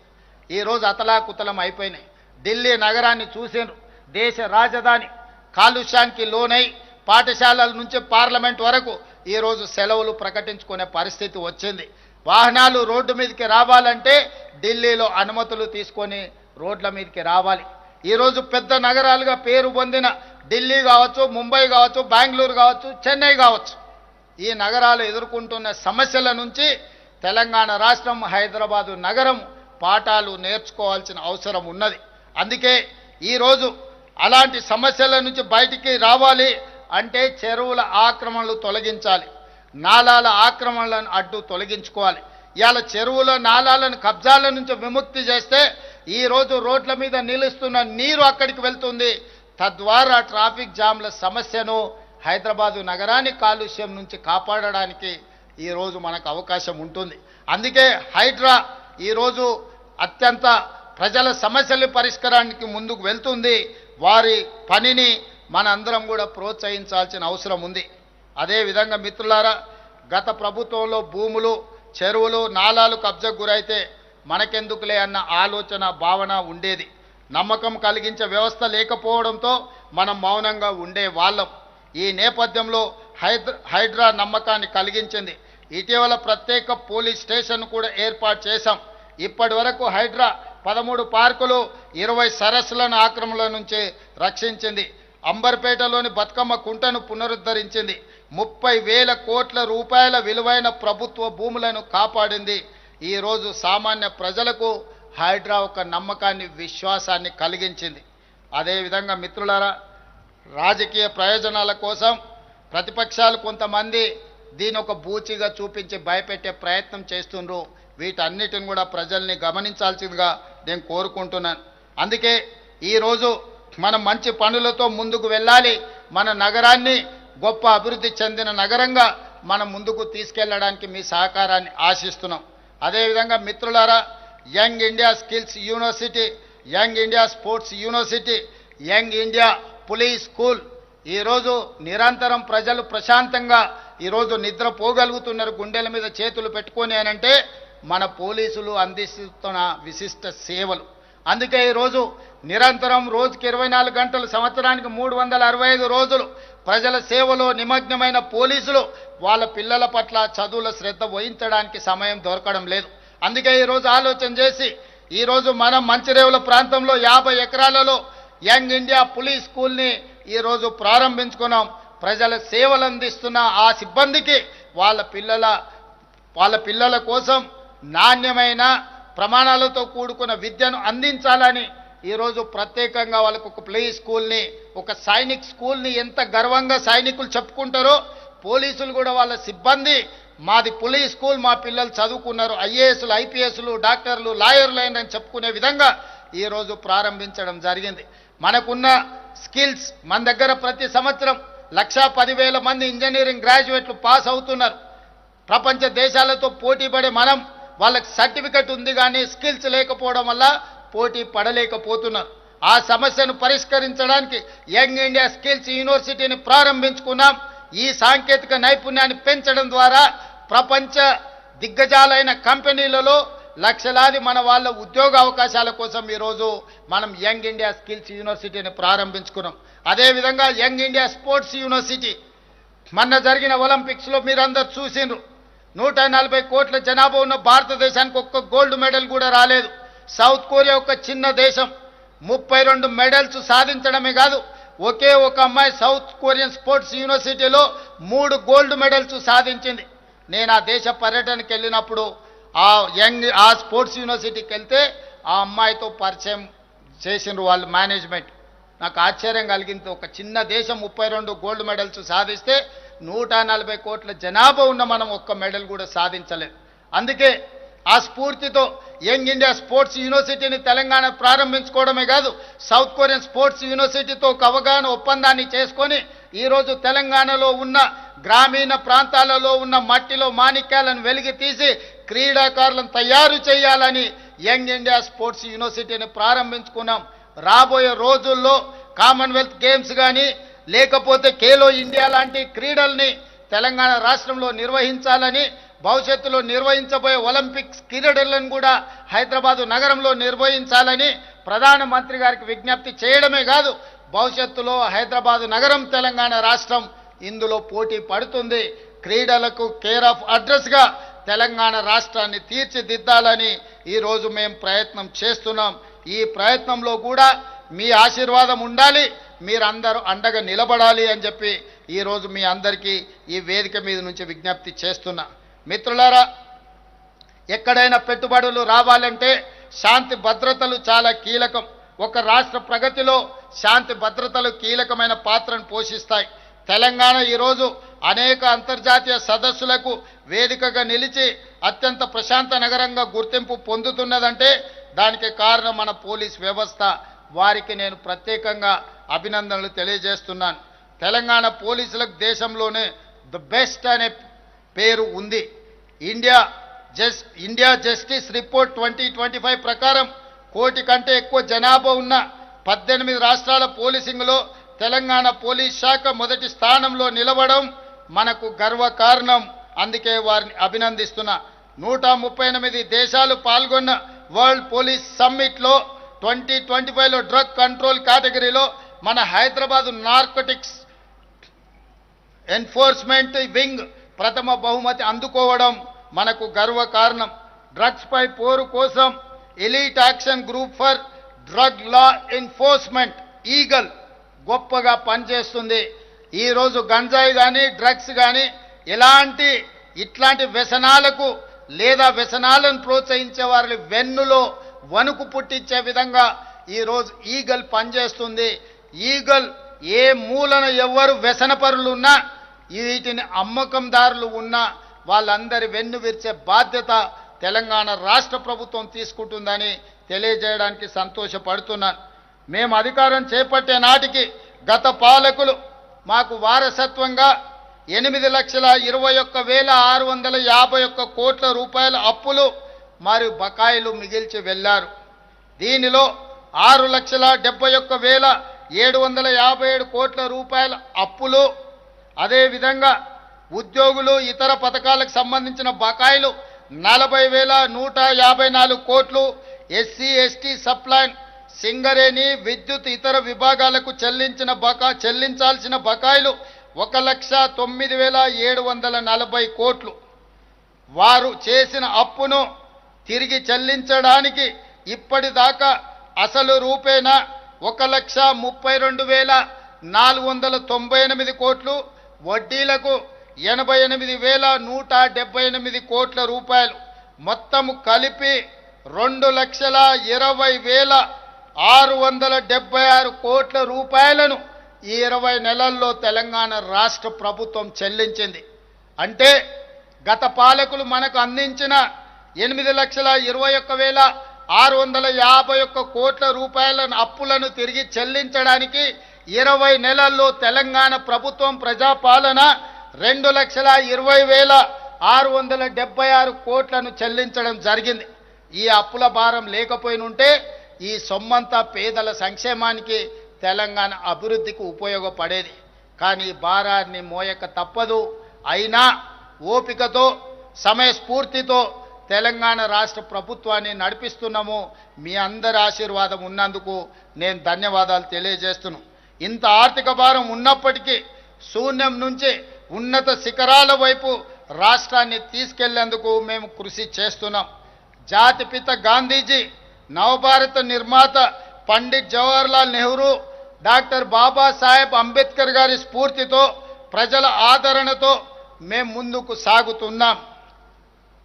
S1: ఈరోజు అతలాకుతలం అయిపోయినాయి. ఢిల్లీ నగరాన్ని చూసిండ్రు. దేశ రాజధాని కాలుష్యానికి లోనై పాఠశాలల నుంచి పార్లమెంట్ వరకు ఈరోజు సెలవులు ప్రకటించుకునే పరిస్థితి వచ్చింది. వాహనాలు రోడ్డు మీదకి రావాలంటే ఢిల్లీలో అనుమతులు తీసుకొని రోడ్ల మీదకి రావాలి. ఈరోజు పెద్ద నగరాలుగా పేరు పొందిన ఢిల్లీ కావచ్చు, ముంబై కావచ్చు, బెంగళూరు కావచ్చు, చెన్నై కావచ్చు, ఈ నగరాలు ఎదుర్కొంటున్న సమస్యల నుంచి తెలంగాణ రాష్ట్రం, హైదరాబాదు నగరం పాఠాలు నేర్చుకోవాల్సిన అవసరం ఉన్నది. అందుకే ఈరోజు అలాంటి సమస్యల నుంచి బయటికి రావాలి అంటే చెరువుల ఆక్రమణలు తొలగించాలి, నాలాల ఆక్రమణలను అడ్డు తొలగించుకోవాలి. ఇవాళ చెరువుల నాలాలను కబ్జాల నుంచి విముక్తి చేస్తే ఈరోజు రోడ్ల మీద నిలుస్తున్న నీరు అక్కడికి వెళ్తుంది. తద్వారా ట్రాఫిక్ జామ్ల సమస్యను, హైదరాబాదు నగరాన్ని కాలుష్యం నుంచి కాపాడడానికి ఈరోజు మనకు అవకాశం ఉంటుంది. అందుకే హైడ్రా ఈరోజు అత్యంత ప్రజల సమస్యల పరిష్కారానికి ముందుకు వెళ్తుంది. వారి పనిని మనందరం కూడా ప్రోత్సహించాల్సిన అవసరం ఉంది. అదేవిధంగా మిత్రులారా, గత ప్రభుత్వంలో భూములు, చెరువులు, నాలాలు కబ్జాకు గురైతే మనకెందుకులే అన్న ఆలోచన, భావన ఉండేది. నమ్మకం కలిగించే వ్యవస్థ లేకపోవడంతో మనం మౌనంగా ఉండే వాళ్ళం. ఈ నేపథ్యంలో హైడ్రా నమ్మకాన్ని కలిగించింది. ఇటీవల ప్రత్యేక పోలీస్ స్టేషన్ కూడా ఏర్పాటు చేశాం. ఇప్పటి వరకు హైడ్రా 13 పార్కులు, 20 సరస్సులను ఆక్రమణల నుంచి రక్షించింది. అంబర్పేటలోని బతుకమ్మ కుంటను పునరుద్ధరించింది. 30,000 కోట్ల రూపాయల విలువైన ప్రభుత్వ భూములను కాపాడింది. ఈరోజు సామాన్య ప్రజలకు హైడ్రా ఒక నమ్మకాన్ని, విశ్వాసాన్ని కలిగించింది. అదేవిధంగా మిత్రులారా, రాజకీయ ప్రయోజనాల కోసం ప్రతిపక్షాలు కొంతమంది దీని ఒక బూచిగా చూపించి భయపెట్టే ప్రయత్నం చేస్తుండ్రు. వీటన్నిటిని కూడా ప్రజల్ని గమనించాల్సిందిగా నేను కోరుకుంటున్నాను. అందుకే ఈరోజు మనం మంచి పనులతో ముందుకు వెళ్ళాలి. మన నగరాన్ని గొప్ప అభివృద్ధి చెందిన నగరంగా మనం ముందుకు తీసుకెళ్లడానికి మీ సహకారాన్ని ఆశిస్తున్నాం. అదేవిధంగా మిత్రులారా, young India skills university, young India sports university, young India police school ఈరోజు నిరంతరం ప్రజలు ప్రశాంతంగా ఈరోజు నిద్రపోగలుగుతున్నారు గుండెల మీద చేతులు పెట్టుకొని అనంటే మన పోలీసులు అందిస్తున్న విశిష్ట సేవలు. అందుకే ఈరోజు నిరంతరం రోజుకి 24 గంటలు, సంవత్సరానికి 365 రోజులు ప్రజల సేవలో నిమగ్నమైన పోలీసులు వాళ్ళ పిల్లల పట్ల చదువుల శ్రద్ధ వహించడానికి సమయం దొరకడం లేదు. అందుకే ఈరోజు ఆలోచన చేసి ఈరోజు మనం మంచిరేవుల ప్రాంతంలో 50 ఎకరాలలో యంగ్ ఇండియా పోలీస్ స్కూల్ని ఈరోజు ప్రారంభించుకున్నాం. ప్రజల సేవలు అందిస్తున్న ఆ సిబ్బందికి వాళ్ళ పిల్లల కోసం నాణ్యమైన ప్రమాణాలతో కూడుకున్న విద్యను అందించాలని ఈరోజు ప్రత్యేకంగా వాళ్ళకు ఒక ప్లే స్కూల్ని, ఒక సైనిక్ స్కూల్ని ఎంత గర్వంగా సైనికులు చెప్పుకుంటారో పోలీసులు కూడా వాళ్ళ సిబ్బంది మాది పోలీస్ స్కూల్, మా పిల్లలు చదువుకున్నారు, ఐఏఎస్లు, ఐపీఎస్లు, డాక్టర్లు, లాయర్లు అని చెప్పుకునే విధంగా ఈరోజు ప్రారంభించడం జరిగింది. మనకున్న స్కిల్స్, మన దగ్గర ప్రతి సంవత్సరం 1,10,000 మంది ఇంజనీరింగ్ గ్రాడ్యుయేట్లు పాస్ అవుతున్నారు. ప్రపంచ దేశాలతో పోటీ పడే మనం వాళ్ళకి సర్టిఫికెట్ ఉంది కానీ స్కిల్స్ లేకపోవడం వల్ల పోటీ పడలేకపోతున్నారు. ఆ సమస్యను పరిష్కరించడానికి యంగ్ ఇండియా స్కిల్స్ యూనివర్సిటీని ప్రారంభించుకున్నాం. ఈ సాంకేతిక నైపుణ్యాన్ని పెంచడం ద్వారా ప్రపంచ దిగ్గజాలైన కంపెనీలలో లక్షలాది మన వాళ్ళ ఉద్యోగ అవకాశాల కోసం ఈరోజు మనం యంగ్ ఇండియా స్కిల్స్ యూనివర్సిటీని ప్రారంభించుకున్నాం. అదేవిధంగా యంగ్ ఇండియా స్పోర్ట్స్ యూనివర్సిటీ, మొన్న జరిగిన ఒలింపిక్స్లో మీరందరూ చూసిండ్రు. 140 కోట్ల జనాభా ఉన్న భారతదేశానికి ఒక్క గోల్డ్ మెడల్ కూడా రాలేదు. సౌత్ కొరియా ఒక చిన్న దేశం 32 మెడల్స్ సాధించడమే కాదు, ఒకే ఒక అమ్మాయి సౌత్ కొరియన్ స్పోర్ట్స్ యూనివర్సిటీలో 3 గోల్డ్ మెడల్స్ సాధించింది. నేను ఆ దేశ పర్యటనకి వెళ్ళినప్పుడు ఆ స్పోర్ట్స్ యూనివర్సిటీకి వెళ్తే ఆ అమ్మాయితో పరిచయం చేసిండ్రు వాళ్ళు మేనేజ్మెంట్. నాకు ఆశ్చర్యం కలిగింది. ఒక చిన్న దేశం 32 గోల్డ్ మెడల్స్ సాధిస్తే 140 కోట్ల జనాభా ఉన్న మనం ఒక్క మెడల్ కూడా సాధించలేదు. అందుకే ఆ స్ఫూర్తితో యంగ్ ఇండియా స్పోర్ట్స్ యూనివర్సిటీని తెలంగాణ ప్రారంభించుకోవడమే కాదు, సౌత్ కొరియన్ స్పోర్ట్స్ యూనివర్సిటీతో ఒక అవగాహన ఒప్పందాన్ని చేసుకొని ఈరోజు తెలంగాణలో ఉన్న గ్రామీణ ప్రాంతాలలో ఉన్న మట్టిలో మాణిక్యాలను వెలికి తీసి క్రీడాకారులను తయారు చేయాలని యంగ్ ఇండియా స్పోర్ట్స్ యూనివర్సిటీని ప్రారంభించుకున్నాం. రాబోయే రోజుల్లో కామన్వెల్త్ గేమ్స్ కానీ లేకపోతే ఖేలో ఇండియా లాంటి క్రీడల్ని తెలంగాణ రాష్ట్రంలో నిర్వహించాలని, భవిష్యత్తులో నిర్వహించబోయే ఒలింపిక్స్ క్రీడలను కూడా హైదరాబాదు నగరంలో నిర్వహించాలని ప్రధానమంత్రి గారికి విజ్ఞప్తి చేయడమే కాదు, భవిష్యత్తులో హైదరాబాదు నగరం తెలంగాణ రాష్ట్రం ఇందులో పోటీ పడుతుంది. క్రీడలకు కేర్ ఆఫ్ అడ్రస్గా తెలంగాణ రాష్ట్రాన్ని తీర్చిదిద్దాలని ఈరోజు మేము ప్రయత్నం చేస్తున్నాం. ఈ ప్రయత్నంలో కూడా మీ ఆశీర్వాదం ఉండాలి, మీరందరూ అండగా నిలబడాలి అని చెప్పి ఈరోజు మీ అందరికీ ఈ వేదిక మీద నుంచి విజ్ఞప్తి చేస్తున్నా. మిత్రులారా, ఎక్కడైనా పెట్టుబడులు రావాలంటే శాంతి భద్రతలు చాలా కీలకం. ఒక రాష్ట్ర ప్రగతిలో శాంతి భద్రతలు కీలకమైన పాత్రను పోషిస్తాయి. తెలంగాణ ఈరోజు అనేక అంతర్జాతీయ సదస్సులకు వేదికగా నిలిచి అత్యంత ప్రశాంత నగరంగా గుర్తింపు పొందుతున్నదంటే దానికి కారణం మన పోలీస్ వ్యవస్థ. వారికి నేను ప్రత్యేకంగా అభినందనలు తెలియజేస్తున్నాను. తెలంగాణ పోలీసులకు దేశంలోనే ద బెస్ట్ అనే పేరు ఉంది. ఇండియా జస్టిస్ రిపోర్ట్ 2025 ప్రకారం 1 కోటి కంటే ఎక్కువ జనాభా ఉన్న 18 రాష్ట్రాల పోలీసింగ్లో తెలంగాణ పోలీస్ శాఖ మొదటి స్థానంలో నిలవడం మనకు గర్వకారణం. అందుకే వారిని అభినందిస్తున్నా. 138 దేశాలు పాల్గొన్న వరల్డ్ పోలీస్ సమ్మిట్లో 2025లో డ్రగ్ కంట్రోల్ కేటగిరీలో మన హైదరాబాద్ నార్కోటిక్స్ ఎన్ఫోర్స్మెంట్ వింగ్ ప్రథమ బహుమతి అందుకోవడం మనకు గర్వకారణం. డ్రగ్స్ పై పోరు కోసం elite action group for drug law enforcement eagle గొప్పగా పనిచేస్తుంది. ఈరోజు గంజాయి కానీ డ్రగ్స్ కానీ ఇట్లాంటి వ్యసనాలకు లేదా వ్యసనాలను ప్రోత్సహించే వారి వెన్నులో వణుకు పుట్టించే విధంగా ఈరోజు ఈగల్ పనిచేస్తుంది. ఈగల్ ఏ మూలన ఎవరు వ్యసనపరులు ఉన్నా, వీటిని అమ్మకందారులు ఉన్నా వాళ్ళందరి వెన్ను విరిచే బాధ్యత తెలంగాణ రాష్ట్ర ప్రభుత్వం తీసుకుంటుందని తెలియజేయడానికి సంతోషపడుతున్నాను. మేము అధికారం చేపట్టే నాటికి గత పాలకులు మాకు వారసత్వంగా 8,21,651 కోట్ల రూపాయల అప్పులు మరియు బకాయిలు మిగిల్చి వెళ్ళారు. దీనిలో 6,71,757 కోట్ల రూపాయల అప్పులు, అదేవిధంగా ఉద్యోగులు ఇతర పథకాలకు సంబంధించిన బకాయిలు 40,154 కోట్లు, ఎస్సీ ఎస్టీ సప్లైన్ సింగరేణి విద్యుత్ ఇతర విభాగాలకు చెల్లించాల్సిన బకాయిలు 1,09,740 కోట్లు. వారు చేసిన అప్పును తిరిగి చెల్లించడానికి ఇప్పటిదాకా అసలు రూపేణా 1,32,498 కోట్లు, వడ్డీలకు 88,178 కోట్ల రూపాయలు, మొత్తము కలిపి 2,20,676 కోట్ల రూపాయలను ఈ 20 నెలల్లో తెలంగాణ రాష్ట్ర ప్రభుత్వం చెల్లించింది. అంటే గత పాలకులు మనకు అందించిన 8,21,651 కోట్ల రూపాయల అప్పులను తిరిగి చెల్లించడానికి 20 నెలల్లో తెలంగాణ ప్రభుత్వం ప్రజాపాలన 2,20,676 కోట్లను చెల్లించడం జరిగింది. ఈ అప్పుల భారం లేకపోయినుంటే ఈ సొమ్మంతా పేదల సంక్షేమానికి తెలంగాణ అభివృద్ధికి ఉపయోగపడేది. కానీ భారాన్ని మోయక తప్పదు. అయినా ఓపికతో సమయస్ఫూర్తితో తెలంగాణ రాష్ట్ర ప్రభుత్వాన్ని నడిపిస్తున్నాము. మీ అందరి ఆశీర్వాదం ఉన్నందుకు నేను ధన్యవాదాలు తెలియజేస్తున్నాను. ఇంత ఆర్థిక భారం ఉన్నప్పటికీ శూన్యం నుంచి ఉన్నత శిఖరాల వైపు రాష్ట్రాన్ని తీసుకెళ్లేందుకు మేము కృషి చేస్తున్నాం. జాతిపిత గాంధీజీ నవభారత నిర్మాత పండిట్ జవహర్లాల్ నెహ్రూ, డాక్టర్ బాబాసాహెబ్ అంబేద్కర్ గారి స్ఫూర్తితో ప్రజల ఆదరణతో మేము ముందుకు సాగుతున్నాం.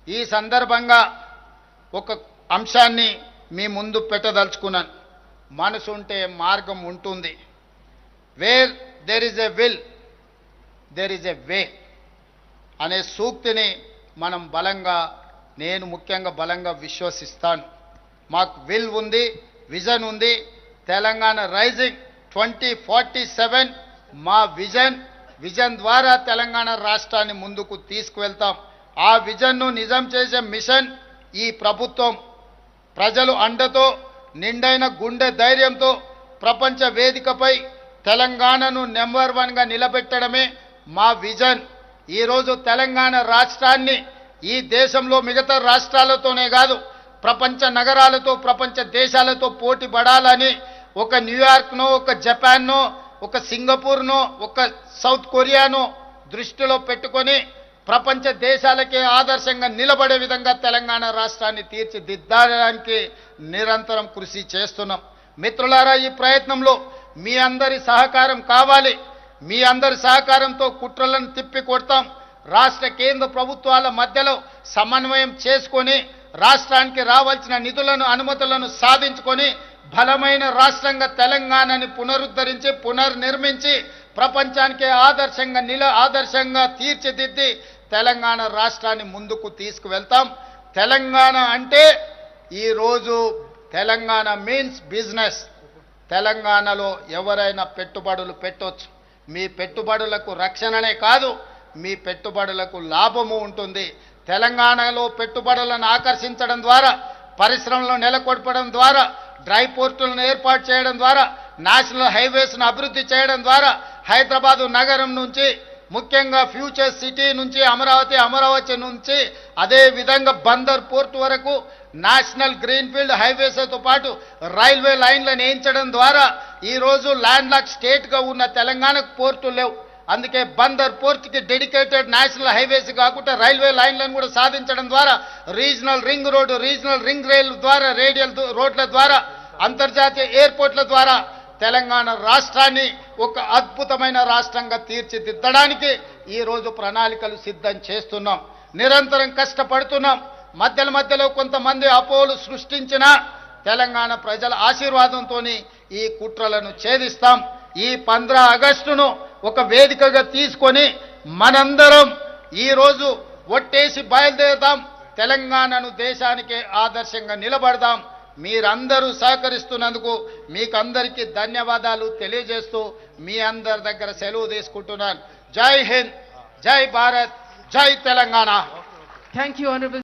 S1: ఈ సందర్భంగా ఒక అంశాన్ని మీ ముందు పెట్టదలుచుకున్నాను. మనసు ఉంటే మార్గం ఉంటుంది. Where there is a will there is a way అనే సూక్తిని మనం నేను ముఖ్యంగా బలంగా విశ్వసిస్తాను. మాకు విల్ ఉంది, విజన్ ఉంది. తెలంగాణ రైజింగ్ 2047 మా విజన్ ద్వారా తెలంగాణ రాష్ట్రాన్ని ముందుకు తీసుకువెళ్తాం. ఆ విజన్ను నిజం చేసే మిషన్ ఈ ప్రభుత్వం. ప్రజలు అండతో, నిండైన గుండె ధైర్యంతో ప్రపంచ వేదికపై తెలంగాణను నెంబర్ 1గా నిలబెట్టడమే మా విజన్. ఈరోజు తెలంగాణ రాష్ట్రాన్ని ఈ దేశంలో మిగతా రాష్ట్రాలతోనే కాదు, ప్రపంచ నగరాలతో, ప్రపంచ దేశాలతో పోటీ పడాలని ఒక న్యూయార్క్నో, ఒక జపాన్నో, ఒక సింగపూర్నో, ఒక సౌత్ కొరియానో దృష్టిలో పెట్టుకొని ప్రపంచ దేశాలకే ఆదర్శంగా నిలబడే విధంగా తెలంగాణ రాష్ట్రాన్ని తీర్చిదిద్దడానికి నిరంతరం కృషి చేస్తున్నాం. మిత్రులారా, ఈ ప్రయత్నంలో మీ అందరి సహకారం కావాలి. మీ అందరి సహకారంతో కుట్రలను తిప్పి కొడతాం. రాష్ట్ర కేంద్ర ప్రభుత్వాల మధ్యలో సమన్వయం చేసుకొని రాష్ట్రానికి రావాల్సిన నిధులను, అనుమతులను సాధించుకొని బలమైన రాష్ట్రంగా తెలంగాణని పునరుద్ధరించి, పునర్నిర్మించి ప్రపంచానికి ఆదర్శంగా తీర్చిదిద్ది తెలంగాణ రాష్ట్రాన్ని ముందుకు తీసుకువెళ్తాం. తెలంగాణ అంటే ఈరోజు తెలంగాణ మీన్స్ బిజినెస్. తెలంగాణలో ఎవరైనా పెట్టుబడులు పెట్టొచ్చు. మీ పెట్టుబడులకు రక్షణనే కాదు, మీ పెట్టుబడులకు లాభము ఉంటుంది. తెలంగాణలో పెట్టుబడులను ఆకర్షించడం ద్వారా, పరిశ్రమలను నెలకొల్పడం ద్వారా, డ్రై పోర్టులను ఏర్పాటు చేయడం ద్వారా, నేషనల్ హైవేస్ను అభివృద్ధి చేయడం ద్వారా హైదరాబాదు నగరం నుంచి, ముఖ్యంగా ఫ్యూచర్ సిటీ నుంచి అమరావతి నుంచి, అదే విధంగా బందర్ పోర్టు వరకు నేషనల్ గ్రీన్ఫీల్డ్ హైవేస్తో పాటు రైల్వే లైన్లను వేయించడం ద్వారా ఈరోజు ల్యాండ్ లాక్ స్టేట్గా ఉన్న తెలంగాణకు పోర్టు లేవు. అందుకే బందర్ పోర్టుకి డెడికేటెడ్ నేషనల్ హైవేస్ కాకుండా రైల్వే లైన్లను కూడా సాధించడం ద్వారా, regional ring road, regional ring rail ద్వారా, రేడియల్ రోడ్ల ద్వారా, అంతర్జాతీయ ఎయిర్పోర్ట్ల ద్వారా తెలంగాణ రాష్ట్రాన్ని ఒక అద్భుతమైన రాష్ట్రంగా తీర్చిదిద్దడానికి ఈరోజు ప్రణాళికలు సిద్ధం చేస్తున్నాం. నిరంతరం కష్టపడుతున్నాం. మధ్యలో కొంతమంది అపోలు సృష్టించిన తెలంగాణ ప్రజల ఆశీర్వాదంతో ఈ కుట్రలను ఛేదిస్తాం. ఈ 15 ఆగస్టును ఒక వేదికగా తీసుకొని మనందరం ఈరోజు ఒట్టేసి బయలుదేరుదాం. తెలంగాణను దేశానికే ఆదర్శంగా నిలబడదాం. మీరందరూ సహకరిస్తున్నందుకు మీకందరికీ ధన్యవాదాలు తెలియజేస్తూ మీ అందరి దగ్గర సెలవు తీసుకుంటున్నాను. జై హింద్, జై భారత్, జై తెలంగాణ.
S2: Thank you, Honorable